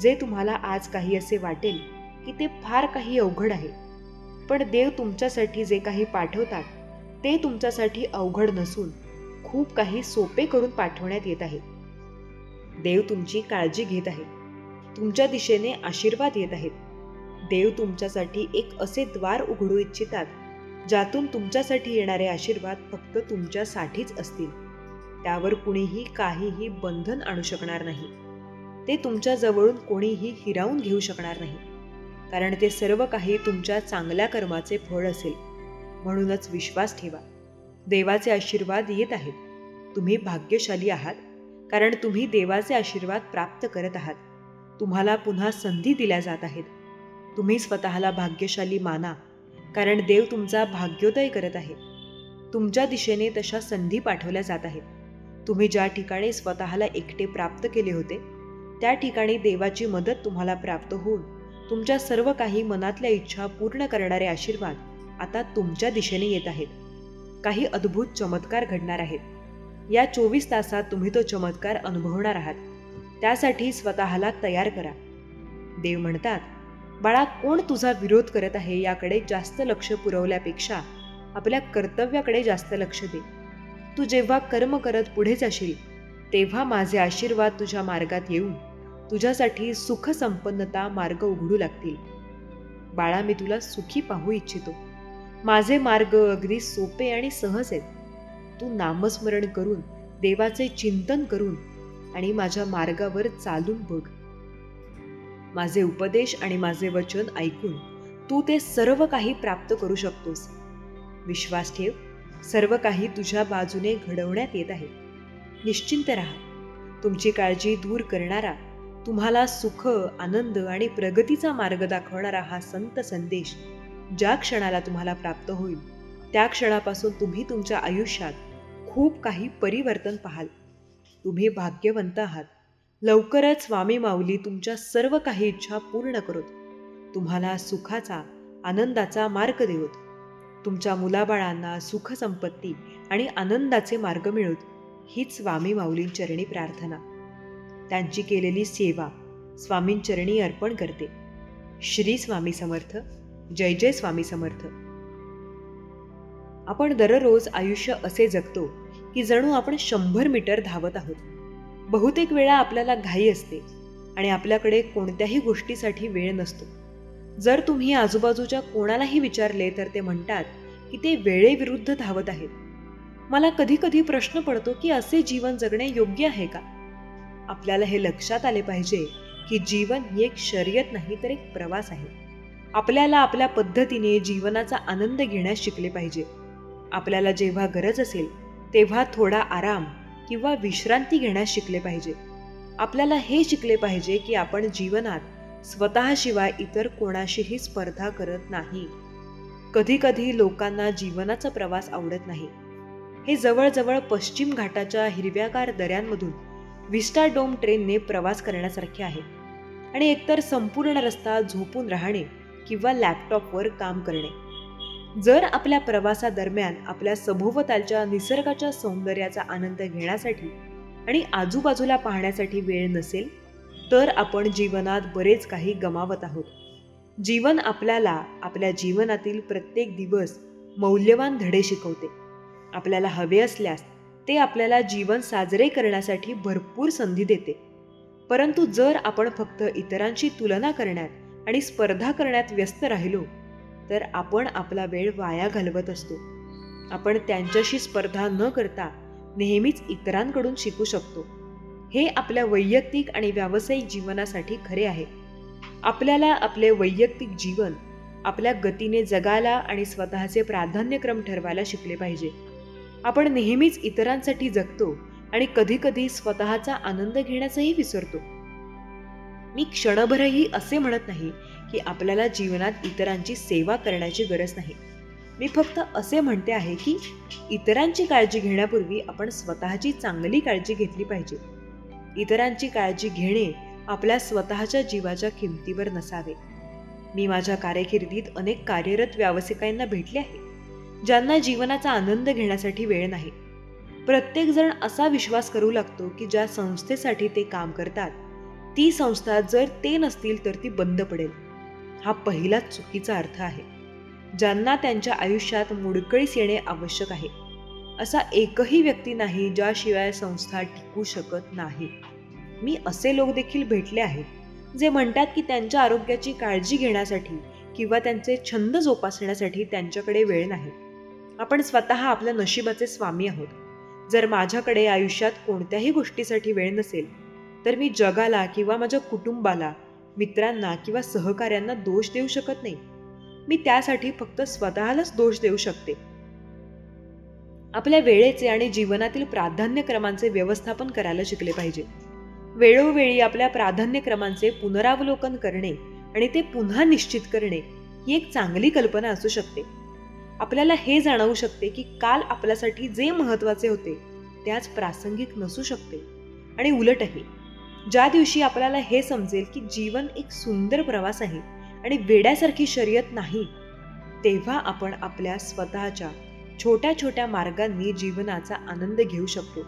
जे तुम्हाला आज काही असे वाटेल की ते फार काही अवघड आहे, पण देव तुमच्यासाठी जे काही पाठवतात ते तुमच्यासाठी अवघड नसून खूप काही सोपे करून पाठवण्यात येत आहे. देव तुमची काळजी घेत आहे. तुमच्या दिशेने आशीर्वाद येत आहेत. देव तुमच्यासाठी एक असे द्वार उघडू इच्छितात ज्यातून तुमच्यासाठी येणारे आशीर्वाद फक्त तुमच्यासाठीच असतील. त्यावर कुणीही काहीही बंधन आणू शकणार नाही. ते तुमच्या जवळून कोणीही हिरावून घेऊ शकणार नाही, कारण ते सर्व काही तुमच्या चांगल्या कर्माचे फळ असेल. म्हणूनच विश्वास ठेवा. देवाचे आशीर्वाद येत आहेत. तुम्ही भाग्यशाली आहात, कारण तुम्ही देवाचे आशीर्वाद प्राप्त करत आहात. तुम्हाला पुन्हा संधी दिल्या जात आहेत. तुम्ही स्वतःला भाग्यशाली माना, कारण देव तुमचा भाग्योदय करत आहे. तुमच्या दिशेने तशा संधी पाठवल्या जात आहेत. तुम्ही ज्या ठिकाणी स्वतःला एकटे प्राप्त केले होते त्या ठिकाणी देवाची मदत तुम्हाला प्राप्त होऊन तुमच्या सर्व काही मनातल्या इच्छा पूर्ण करणारे आशीर्वाद आता तुमच्या दिशेने येत आहेत. काही अद्भुत चमत्कार घडणार आहेत. या 24 तासात तुम्ही तो चमत्कार अनुभवणार आहात. त्यासाठी स्वतःला तयार करा. देव म्हणतात, बाळा, कोण तुझा विरोध करत आहे याकडे जास्त लक्ष पुरवल्यापेक्षा आपल्या कर्तव्याकडे जास्त लक्ष दे. तू जेव्हा कर्म करत पुढे जाशील तेव्हा माझे आशीर्वाद तुझ्या मार्गात येऊन तुझ्यासाठी सुख संपन्नता मार्ग उघडू लागतील. बाळा, मी तुला सुखी पाहू इच्छितो. माझे मार्ग अगदी सोपे आणि सहज आहेत. तू नामस्मरण करून, देवाचे चिंतन करून आणि माझ्या मार्गावर चालून बघ. माझे उपदेश आणि माझे वचन ऐकून तू ते सर्व काही प्राप्त करू शकतोस. विश्वास ठेव. सर्व काही तुझ्या बाजूने घडवण्यात येत आहे. निश्चिंत राहा. तुमची काळजी दूर करणारा, तुम्हाला सुख, आनंद आणि प्रगतीचा मार्ग दाखवणारा हा संत संदेश ज्या क्षणाला तुम्हाला प्राप्त होईल त्या क्षणापासून तुम्ही तुमच्या आयुष्यात खूप काही परिवर्तन पाहाल. तुम्ही भाग्यवंत आहात. लवकरच स्वामी माऊली तुमच्या सर्व काही इच्छा पूर्ण करोत. तुम्हाला सुखाचा, आनंदाचा मार्ग देवोत. तुमच्या मुलाबाळांना सुख, संपत्ती आणि आनंदाचे मार्ग मिळोत. हीच स्वामी माऊलींचरणी प्रार्थना. त्यांची केलेली सेवा स्वामींचरणी अर्पण करते. श्री स्वामी समर्थ. जय जय स्वामी समर्थ. आपण दररोज आयुष्य असे जगतो की जणू आपण 100 मीटर धावत आहोत. बहुतेक वेळा आपल्याला घाई असते आणि आपल्याकडे कोणत्याही गोष्टीसाठी वेळ नसतो. जर तुम्ही आजूबाजूच्या कोणालाही विचारले तर ते म्हणतात की ते वेळेविरुद्ध धावत आहेत. मला कधी कधी प्रश्न पडतो की असे जीवन जगणे योग्य आहे का? आपल्याला हे लक्षात आले पाहिजे की जीवन ही एक शर्यत नाही तर एक प्रवास आहे. आपल्याला आपल्या पद्धतीने जीवनाचा आनंद घेण्यास शिकले पाहिजे. आपल्याला जेव्हा गरज असेल तेव्हा थोडा आराम किंवा विश्रांती घेण्यास शिकले पाहिजे. आपल्याला हे शिकले पाहिजे की आपण जीवनात स्वतःशिवाय इतर कोणाशीही स्पर्धा करत नाही. कधी कधी लोकांना जीवनाचा प्रवास आवडत नाही. हे जवळजवळ पश्चिम घाटाच्या हिरव्यागार दऱ्यांमधून विस्टाडोम ट्रेनने प्रवास करण्यासारखे आहे आणि एकतर संपूर्ण रस्ता झोपून राहणे किंवा लॅपटॉपवर काम करणे. जर आपल्या प्रवासादरम्यान आपल्या सभोवतालच्या निसर्गाच्या सौंदर्याचा आनंद घेण्यासाठी आणि आजूबाजूला पाहण्यासाठी वेळ नसेल तर आपण जीवनात बरेच काही गमावत आहोत. जीवन आपल्याला आपल्या जीवनातील प्रत्येक दिवस मौल्यवान धडे शिकवते. आपल्याला हवे असल्यास ते आपल्याला जीवन साजरे करण्यासाठी भरपूर संधी देते. परंतु जर आपण फक्त इतरांशी तुलना करण्यात आणि स्पर्धा करण्यात व्यस्त राहिलो तर आपण आपला वेळ वाया घालवत असतो. आपण त्यांच्याशी स्पर्धा न करता नेहमीच इतरांकडून शिकू शकतो. हे आपल्या वैयक्तिक आणि व्यावसायिक जीवनासाठी खरे आहे. आपल्याला आपले वैयक्तिक जीवन आपल्या गतीने जगायला आणि स्वतःचे प्राधान्यक्रम ठरवायला शिकले पाहिजे. आपण नेहमीच इतरांसाठी जगतो आणि कधीकधी स्वतःचा आनंद घेण्यासही विसरतो. मी क्षणभरही असे म्हणत नाही की आपल्याला जीवनात इतरांची सेवा करण्याची गरज नाही. मी फक्त असे म्हणते आहे की इतरांची काळजी घेण्यापूर्वी आपण स्वतःची चांगली काळजी घेतली पाहिजे. इतरांची काळजी घेणे आपल्या स्वतःच्या जीवाच्या किमतीवर नसावे. मी माझ्या कारकिर्दीत अनेक कार्यरत व्यावसायिकांना भेटले आहे ज्यांना जीवनाचा आनंद घेण्यासाठी वेळ नाही. प्रत्येकजण असा विश्वास करू लागतो की ज्या संस्थेसाठी ते काम करतात ती संस्था जर ते नसतील तर ती बंद पडेल. हा पहिलाच चुकीचा अर्थ आहे. ज्यांना त्यांच्या आयुष्यात मोडकळीस येणे आवश्यक आहे असा एकही व्यक्ती नाही ज्याशिवाय संस्था टिकू शकत नाही. मी असे लोक देखील भेटले आहेत जे म्हणतात की त्यांच्या आरोग्याची काळजी घेण्यासाठी किंवा त्यांचे छंद जोपासण्यासाठी त्यांच्याकडे वेळ नाही. आपण स्वतः आपल्या नशिबाचे स्वामी आहोत. जर माझ्याकडे आयुष्यात कोणत्याही गोष्टीसाठी वेळ नसेल तर मी जगाला किंवा माझ्या कुटुंबाला, मित्रांना किंवा सहकाऱ्यांना दोष देऊ शकत नाही. मी त्यासाठी फक्त स्वतःलाच दोष देऊ शकते. आपल्या वेळेचे आणि जीवनातील प्राधान्यक्रमांचे व्यवस्थापन करायला शिकले पाहिजे. वेळोवेळी आपल्या प्राधान्यक्रमांचे पुनरावलोकन करणे आणि ते पुन्हा निश्चित करणे ही एक चांगली कल्पना असू शकते. आपल्याला हे जाणवू शकते की काल आपल्यासाठी जे महत्त्वाचे होते ते आज प्रासंगिक नसू शकते आणि उलटही. ज्या दिवशी आपल्याला हे समजेल की जीवन एक सुंदर प्रवास आहे आणि वेड्यासारखी शर्यत नाही तेव्हा आपण आपल्या स्वतःच्या छोट्या छोट्या मार्गांनी जीवनाचा आनंद घेऊ शकतो.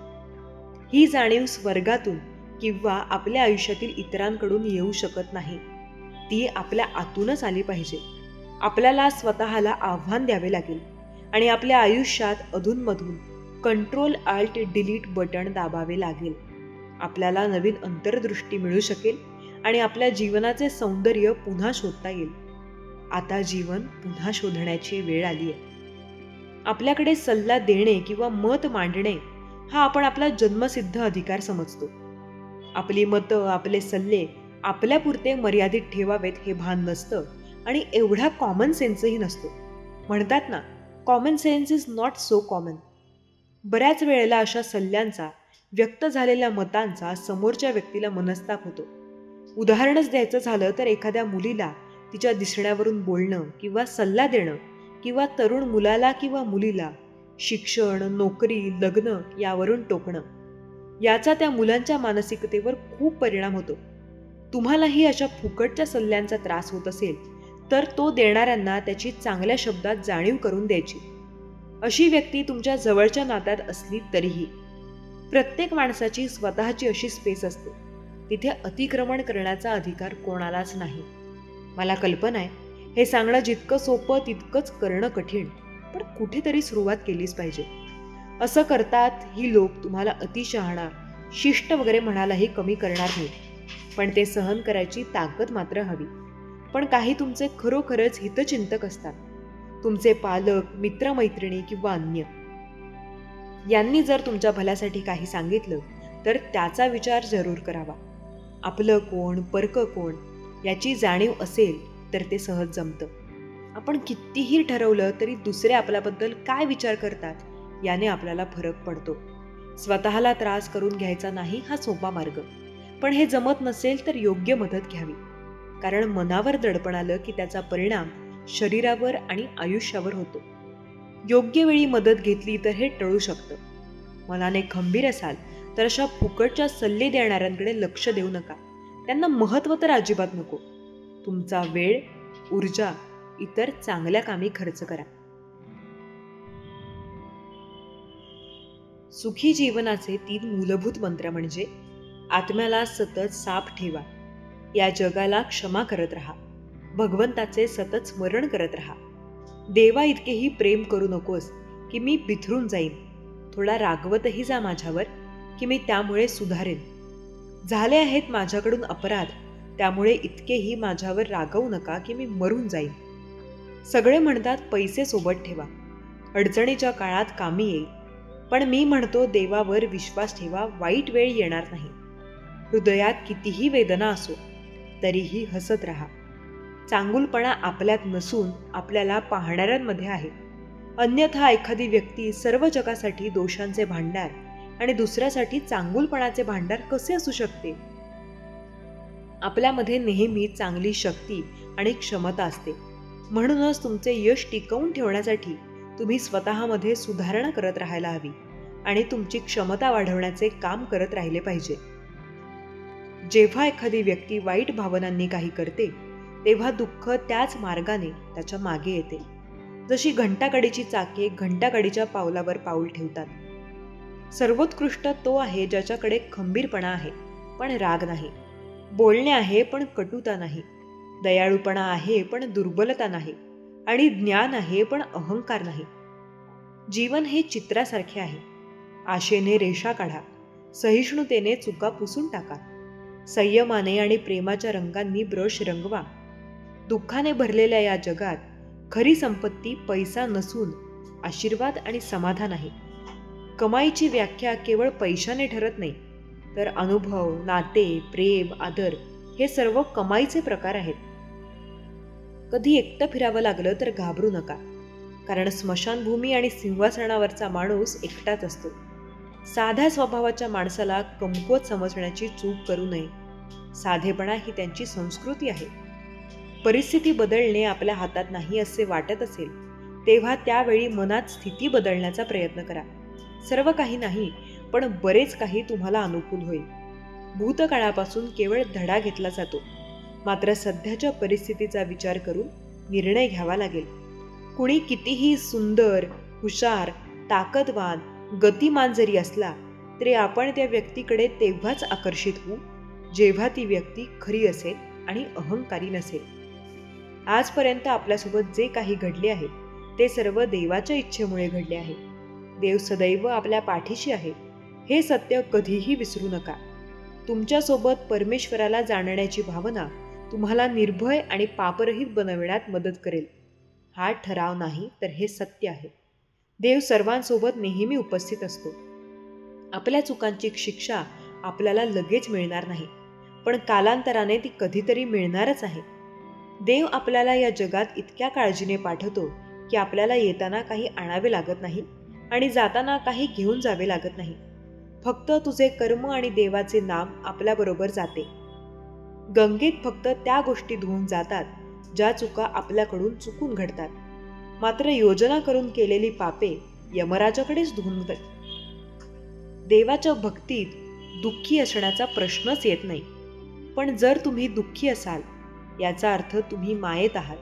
ही जाणीव स्वर्गातून किंवा आपल्या आयुष्यातील इतरांकडून येऊ शकत नाही. ती आपल्या आतूनच आली पाहिजे. आपल्याला स्वतःला आव्हान द्यावे लागेल आणि आपल्या आयुष्यात अधूनमधून कंट्रोल आल्ट डिलीट बटन दाबावे लागेल. आपल्याला नवीन अंतर्दृष्टी मिळू शकेल आणि आपल्या जीवनाचे सौंदर्य पुन्हा शोधता येईल. आता जीवन पुन्हा शोधण्याची वेळ आली आहे. आपल्याकडे सल्ला देणे किंवा मत मांडणे हा आपण आपला जन्मसिद्ध अधिकार समजतो. आपली मतं, आपले सल्ले आपल्यापुरते मर्यादित ठेवावेत हे भान नसतं आणि एवढा कॉमन सेन्सही नसतो. म्हणतात ना, common sense is not so common. बऱ्याच वेळेला अशा सल्ल्यांचा, व्यक्त झालेल्या मतांचा समोरच्या व्यक्तीला मनस्ताप होतो. उदाहरणच द्यायचं झालं तर एखाद्या मुलीला तिच्या दिसण्यावरून बोलणं किंवा सल्ला देणं किंवा तरुण मुलाला किंवा मुलीला शिक्षण, नोकरी, लग्न यावरून टोकणं याचा त्या मुलांच्या मानसिकतेवर खूप परिणाम होतो. तुम्हालाही अशा फुकटच्या सल्ल्यांचा त्रास होत असेल तर तो देणाऱ्यांना त्याची चांगल्या शब्दात जाणीव करून द्यायची. अशी व्यक्ती तुमच्या जवळच्या नात्यात असली तरीही. प्रत्येक माणसाची स्वतःची अशी स्पेस असते, तिथे अतिक्रमण करण्याचा अधिकार कोणालाच नाही. मला कल्पना आहे हे सांगणं जितकं सोपं तितकंच करणं कठीण, पण कुठेतरी सुरुवात केलीच पाहिजे. असं करतात ही लोक तुम्हाला अतिशहाणा, शिष्ट वगैरे म्हणालाही कमी करणार नाही, पण ते सहन करायची ताकद मात्र हवी. पण काही तुमचे खरोखरच हितचिंतक असतात, तुमचे पालक, मित्रमैत्रिणी किंवा अन्य. यांनी जर तुमच्या भल्यासाठी काही सांगितलं तर त्याचा विचार जरूर करावा. आपलं कोण, परक कोण याची जाणीव असेल तर ते सहज जमतं. आपण कितीही ठरवलं तरी दुसरे आपल्याबद्दल काय विचार करतात याने आपल्याला फरक पडतो. स्वतःला त्रास करून घ्यायचा नाही हा सोपा मार्ग, पण हे जमत नसेल तर योग्य मदत घ्यावी. कारण मनावर दडपण आलं की त्याचा परिणाम शरीरावर आणि आयुष्यावर होतो. योग्य वेळी मदत घेतली तर हे टळू शकतं. मनाने खंबीर असाल तर अशा फुकटच्या सल्ले देणाऱ्यांकडे लक्ष देऊ नका. त्यांना महत्त्व तर अजिबात नको. तुमचा वेळ, ऊर्जा इतर चांगल्या कामी खर्च करा. सुखी जीवनाचे 3 मूलभूत मंत्र म्हणजे: आत्म्याला सतत साफ ठेवा, या जगाला क्षमा करत राहा, भगवंताचे सतत स्मरण करत राहा, देवा इतकेही प्रेम करू नकोस की मी बिथरून जाईन, थोडा रागवतही जा माझ्यावर की मी त्यामुळे सुधारेन, झाले आहेत माझ्याकडून अपराध त्यामुळे इतकेही माझ्यावर रागवू नका की मी मरून जाईन. सगळे म्हणतात पैसे सोबत ठेवा, अडचणीच्या काळात कामी येईल, पण मी म्हणतो देवावर विश्वास ठेवा, वाईट वेळ येणार नाही. हृदयात कितीही वेदना असो तरीही हसत राहा. चांगुलपणा आपल्यात नसून आपल्याला पाहणाऱ्यांमध्ये आहे. अन्यथा एखादी व्यक्ती सर्व जगासाठी दोषांचे भांडार आणि दुसऱ्यासाठी चांगुलपणाचे भांडार कसे असू शकते? आपल्यामध्ये नेहमी चांगली शक्ती आणि क्षमता असते. म्हणूनच तुमचे यश टिकवून ठेवण्यासाठी तुम्ही स्वतःमध्ये सुधारणा करत राहायला हवी आणि तुमची क्षमता वाढवण्याचे काम करत राहिले पाहिजे. जेव्हा एखादी व्यक्ती वाईट भावनांनी काही करते तेव्हा दुःख त्याच मार्गाने त्याच्या मागे येते. जशी घंटाकडीची चाके घंटाकडीच्या पावलावर पाऊल ठेवतात. सर्वोत्कृष्ट तो आहे ज्याच्याकडे खंबीरपणा आहे पण राग नाही, बोलणे आहे पण कटुता नाही, दयाळूपणा आहे पण दुर्बलता नाही, आणि ज्ञान आहे पण अहंकार नाही. जीवन हे चित्रासारखे आहे. आशेने रेषा काढा, सहिष्णुतेने चुका पुसून टाका, संयमाने आणि प्रेमाच्या रंगांनी ब्रश रंगवा. दुःखाने भरलेल्या या जगात खरी संपत्ती पैसा नसून आशीर्वाद आणि समाधान आहे. कमाईची व्याख्या केवळ पैशाने ठरत नाही, तर अनुभव, नाते, प्रेम, आदर हे सर्व कमाईचे प्रकार आहेत. कधी एकटं फिरावं लागलं तर घाबरू नका, कारण स्मशानभूमी आणि सिंहासनावरचा माणूस एकटाच असतो. साध्या स्वभावाच्या माणसाला कमकुवत समजण्याची चूक करू नये. साधेपणा ही त्यांची संस्कृती आहे. परिस्थिती बदलणे आपल्या हातात नाही असे वाटत असेल तेव्हा त्यावेळी मनात स्थिती बदलण्याचा प्रयत्न करा. सर्व काही नाही, पण बरेच काही तुम्हाला अनुकूल होईल. भूतकाळापासून केवळ धडा घेतला जातो, मात्र सध्याच्या परिस्थितीचा विचार करून निर्णय घ्यावा लागेल. कुणी कितीही सुंदर, हुशार, ताकदवान, गतिमान जरी असला तरी आपण त्या व्यक्तीकडे तेव्हाच आकर्षित होऊ जेव्हा ती व्यक्ती खरी असेल आणि अहंकारी नसेल. आजपर्यंत आपल्यासोबत जे काही घडले आहे ते सर्व देवाच्या इच्छेमुळे घडले आहे. देव सदैव आपल्या पाठीशी आहे हे सत्य कधीही विसरू नका. तुमच्यासोबत परमेश्वराला जाणण्याची भावना तुम्हाला निर्भय आणि पापरहित बनविण्यात मदत करेल. हा ठराव नाही तर हे सत्य आहे. देव सर्वांसोबत नेहमी उपस्थित असतो. आपल्या चुकांची शिक्षा आपल्याला लगेच मिळणार नाही, पण कालांतराने ती कधीतरी मिळणारच आहे. देव आपल्याला या जगात इतक्या काळजीने पाठवतो की आपल्याला येताना काही आणावे लागत नाही आणि जाताना काही घेऊन जावे लागत नाही. फक्त तुझे कर्म आणि देवाचे नाम आपल्याबरोबर जाते. गंगेत फक्त त्या गोष्टी धुवून जातात ज्या चुका आपल्याकडून चुकून घडतात, मात्र योजना करून केलेली पापे यमराजाकडेच धुवून जातात. देवाच्या भक्तीत दुःखी असण्याचा प्रश्नच येत नाही. पण जर तुम्ही दुःखी असाल याचा अर्थ तुम्ही मायेत आहात,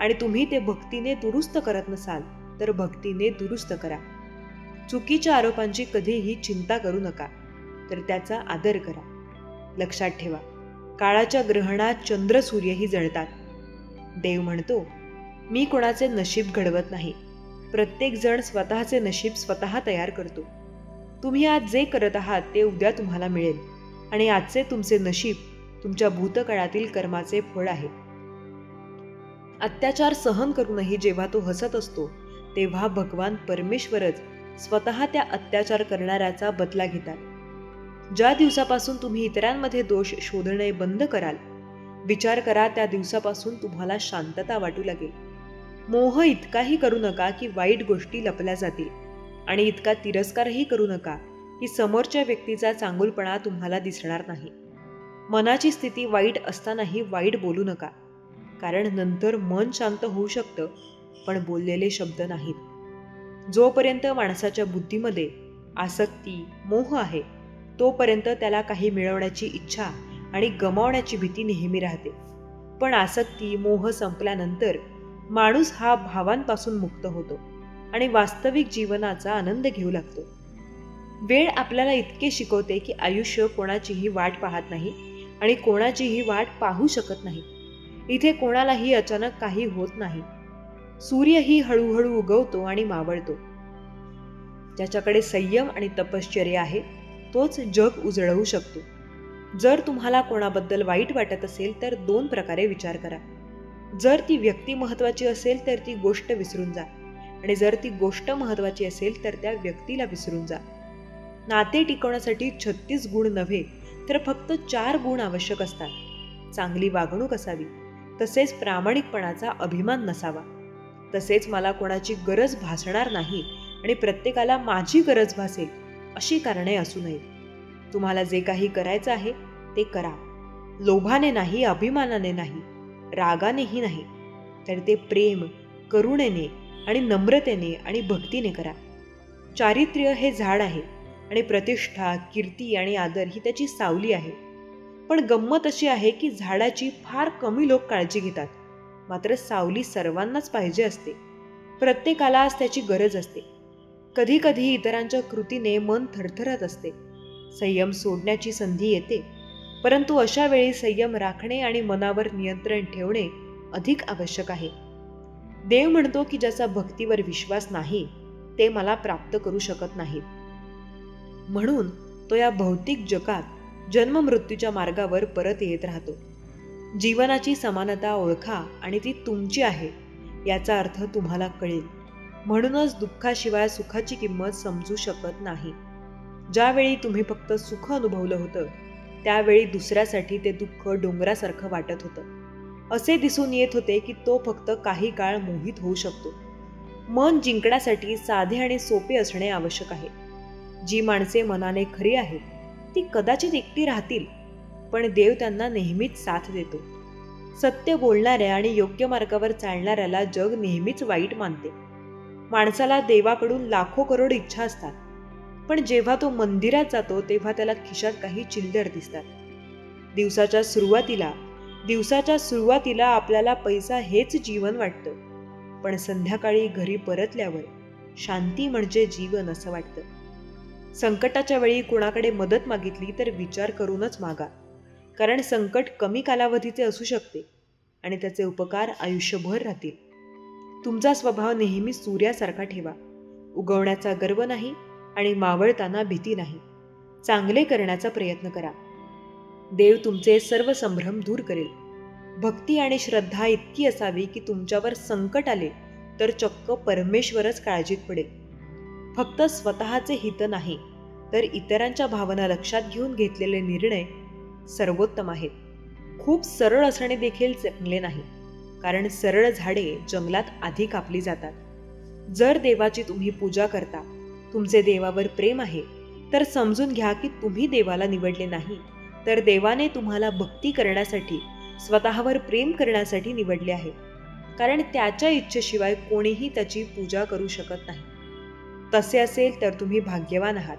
आणि तुम्ही ते भक्तीने दुरुस्त करत नसाल तर भक्तीने दुरुस्त करा. चुकीच्या आरोपांची कधीही चिंता करू नका, तर त्याचा आदर करा. लक्षात ठेवा, काळाच्या ग्रहणात चंद्र सूर्यही जळतात. देव म्हणतो, मी कोणाचे नशीब घडवत नाही, प्रत्येक जण स्वतःचे नशीब स्वतः तयार करतो. तुम्ही आज जे करत आहात ते उद्या तुम्हाला मिळेल आणि आजचे तुमचे नशीब तुमच्या भूतकाळातील कर्माचे फळ आहे. अत्याचार सहन करूनही जेव्हा तो हसत असतो तेव्हा भगवान परमेश्वरच स्वतः त्या अत्याचार करणाऱ्याचा बदला घेतात. ज्या दिवसापासून तुम्ही इतरांमध्ये दोष शोधणे बंद कराल, विचार करा, त्या दिवसापासून तुम्हाला शांतता वाटू लागेल. मोह इतकाही करू नका की वाईट गोष्टी लपल्या जातील आणि इतका तिरस्कारही करू नका की समोरच्या व्यक्तीचा चांगुलपणा तुम्हाला दिसणार नाही. मनाची स्थिती वाईट असतानाही वाईट बोलू नका, कारण नंतर मन शांत होऊ शकतं, पण बोललेले शब्द नाहीत. जोपर्यंत माणसाच्या बुद्धीमध्ये आसक्ती, मोह आहे, तोपर्यंत त्याला काही मिळवण्याची इच्छा आणि गमावण्याची भीती नेहमी राहते. पण आसक्ती, मोह संपल्यानंतर माणूस हा भावांपासून मुक्त होतो आणि वास्तविक जीवनाचा आनंद घेऊ लागतो. वेळ आपल्याला इतके शिकवते की आयुष्य कोणाचीही वाट पाहत नाही आणि कोणाचीही वाट पाहू शकत नाही. इथे कोणालाही अचानक काही होत नाही. सूर्यही हळूहळू उगवतो आणि मावळतो. ज्याच्याकडे संयम आणि तपश्चर्या आहे तोच जग उजळवू शकतो. जर तुम्हाला कोणाबद्दल वाईट वाटत असेल तर 2 प्रकारे विचार करा. जर ती व्यक्ती महत्त्वाची असेल तर ती गोष्ट विसरून जा, आणि जर ती गोष्ट महत्त्वाची असेल तर त्या व्यक्तीला विसरून जा. नाते टिकवण्यासाठी 36 गुण नव्हे तर फक्त 4 गुण आवश्यक असतात. चांगली वागणूक असावी, तसेच प्रामाणिकपणाचा अभिमान नसावा, तसेच मला कोणाची गरज भासणार नाही आणि प्रत्येकाला माझी गरज भासेल अशी कारणे असू नयेत. तुम्हाला जे काही करायचं आहे ते करा. लोभाने नाही, अभिमानाने नाही, रागानेही नाही, तर ते प्रेम, करुणेने आणि नम्रतेने आणि भक्तीने करा. चारित्र्य हे झाड आहे आणि प्रतिष्ठा, कीर्ती आणि आदर ही त्याची सावली आहे. पण गंमत अशी आहे की झाडाची फार कमी लोक काळजी घेतात, मात्र सावली सर्वांनाच पाहिजे असते. प्रत्येकालाच त्याची गरज असते. कधी कधी इतरांच्या कृतीने मन थरथरत असते. संयम सोडण्याची संधी येते, परंतु अशा वेळी संयम राखणे आणि मनावर नियंत्रण ठेवणे अधिक आवश्यक आहे. देव म्हणतो की ज्याचा भक्तीवर विश्वास नाही ते मला प्राप्त करू शकत नाहीत. म्हणून तो या भौतिक जगात जन्ममृत्यूच्या मार्गावर परत येत राहतो. जीवनाची समानता ओळखा आणि ती तुमची आहे याचा अर्थ तुम्हाला कळेल. म्हणूनच दुःखाशिवाय सुखाची किंमत समजू शकत नाही. ज्यावेळी तुम्ही फक्त सुख अनुभवलं होतं त्यावेळी दुसऱ्यासाठी ते दुःख डोंगरासारखं वाटत होतं. असे दिसून येत होते की तो फक्त काही काळ मोहित होऊ शकतो. मन जिंकण्यासाठी साधे आणि सोपे असणे आवश्यक आहे. जी माणसे मनाने खरी आहेत ती कदाचित एकटी राहतील, पण देव त्यांना नेहमीच साथ देतो. सत्य बोलणाऱ्या आणि योग्य मार्गावर चालणाऱ्याला जग नेहमीच वाईट मानते. माणसाला देवाकडून लाखो करोड इच्छा असतात, पण जेव्हा तो मंदिरात जातो तेव्हा त्याला खिशात काही चिल्लर दिसतात. दिवसाच्या सुरुवातीला आपल्याला पैसा हेच जीवन वाटतं, पण संध्याकाळी घरी परतल्यावर शांती म्हणजे जीवन असं वाटतं. संकटाच्या वेळी कोणाकडे मदत मागितली तर विचार करूनच मागा, कारण संकट कमी कालावधीचे असू शकते आणि त्याचे उपकार आयुष्यभर राहतील. तुमचा स्वभाव नेहमी सूर्यासारखा ठेवा. उगवण्याचा गर्व नाही आणि मावळताना भीती नाही. चांगले करण्याचा प्रयत्न करा. देव तुमचे सर्व संभ्रम दूर करेल. भक्ती आणि श्रद्धा इतकी असावी की तुमच्यावर संकट आले तर चक्क परमेश्वरच काळजीत पडेल. फक्त स्वतःचे हित नाही तर इतरांच्या भावना लक्षात घेऊन घेतलेले निर्णय सर्वोत्तम आहेत. खूप सरळ असणे देखील चांगले नाही, कारण सरळ झाडे जंगलात आधी कापली जातात. जर देवाची तुम्ही पूजा करता, तुमचे देवावर प्रेम आहे, तर समजून घ्या की तुम्ही देवाला निवडले नाही, तर देवाने तुम्हाला भक्ती करण्यासाठी, स्वतःवर प्रेम करण्यासाठी निवडले आहे. कारण त्याच्या इच्छेशिवाय कोणीही त्याची पूजा करू शकत नाही. तसे असेल तर तुम्ही भाग्यवान आहात.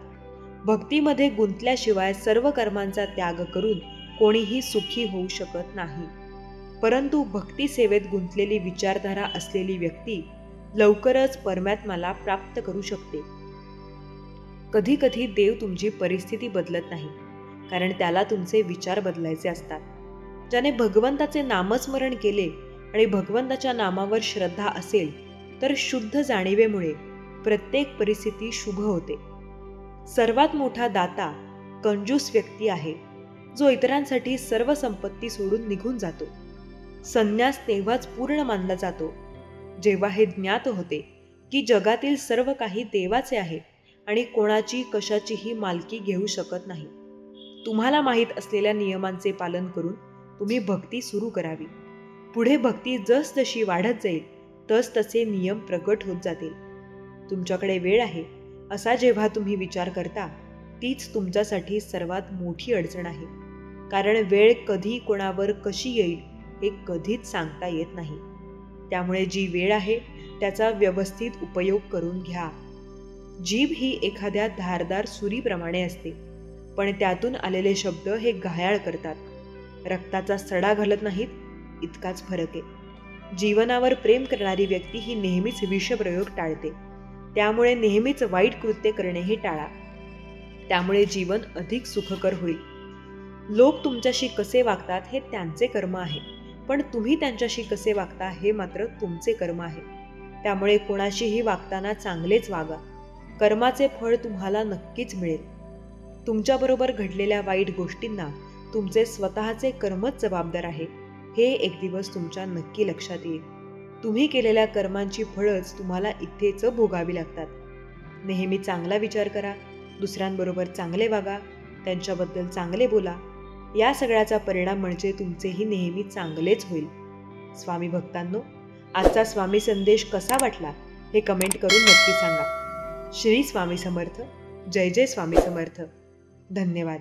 भक्तीमध्ये गुंतल्याशिवाय सर्व कर्मांचा त्याग करून कोणीही सुखी होऊ शकत नाही. परंतु भक्ती सेवेत गुंतलेली विचारधारा असलेली व्यक्ती लवकरच परमात्म्याला प्राप्त करू शकते. कधी कधी देव तुमची परिस्थिती बदलत नाही, कारण त्याला तुमचे विचार बदलायचे असतात. ज्याने भगवंताचे नामस्मरण केले आणि भगवंताच्या नामावर श्रद्धा असेल तर शुद्ध जाणीवेमुळे प्रत्येक परिस्थिती शुभ होते. सर्वात मोठा दाता कंजूस व्यक्ती आहे, जो इतरांसाठी सर्व संपत्ती सोडून निघून जातो. संन्यास तेव्हाच पूर्ण मानला जातो जेव्हा हे ज्ञात होते की जगातील सर्व काही देवाचे आहे आणि कोणाची कशाचीही मालकी घेऊ शकत नाही. तुम्हाला माहीत असलेल्या नियमांचे पालन करून तुम्ही भक्ती सुरू करावी. पुढे भक्ती जसजशी वाढत जाईल तसतसे नियम प्रगट होत जातील. तुमच्याकडे वेळ आहे असा जेव्हा तुम्ही विचार करता, तीच तुमच्यासाठी सर्वात मोठी अडचण आहे. कारण वेळ कधी कोणावर कशी येईल हे कधीच सांगता येत नाही. त्यामुळे जी वेळ आहे त्याचा व्यवस्थित उपयोग करून घ्या. जीभ ही एखाद्या धारदार सुरीप्रमाणे असते, पण त्यातून आलेले शब्द हे घायाळ करतात. रक्ताचा सडा घालत नाहीत, इतकाच फरक आहे. जीवनावर प्रेम करणारी व्यक्ती ही नेहमीच विषप्रयोग टाळते. त्यामुळे नेहमीच वाईट कृत्य करणेही टाळा. त्यामुळे जीवन अधिक सुखकर होईल. लोक तुमच्याशी कसे वागतात हे त्यांचे कर्म आहे, पण तुम्ही त्यांच्याशी कसे वागता हे मात्र तुमचे कर्म आहे. त्यामुळे कोणाशीही वागताना चांगलेच वागा. कर्माचे फळ तुम्हाला नक्कीच मिळेल. तुमच्याबरोबर घडलेल्या वाईट गोष्टींना तुमचे स्वतःचे कर्मच जबाबदार आहे, हे एक दिवस तुमच्या नक्की लक्षात येईल. तुम्ही केलेल्या कर्मांची फळंच तुम्हाला इथेच भोगावी लागतात. नेहमी चांगला विचार करा, दुसऱ्यांबरोबर चांगले वागा, त्यांच्याबद्दल चांगले बोला. या सगळ्याचा परिणाम म्हणजे तुमचेही नेहमी चांगलेच होईल. स्वामी भक्तांनो, आजचा स्वामी संदेश कसा वाटला हे कमेंट करून नक्की सांगा. श्री स्वामी समर्थ. जय जय स्वामी समर्थ. धन्यवाद.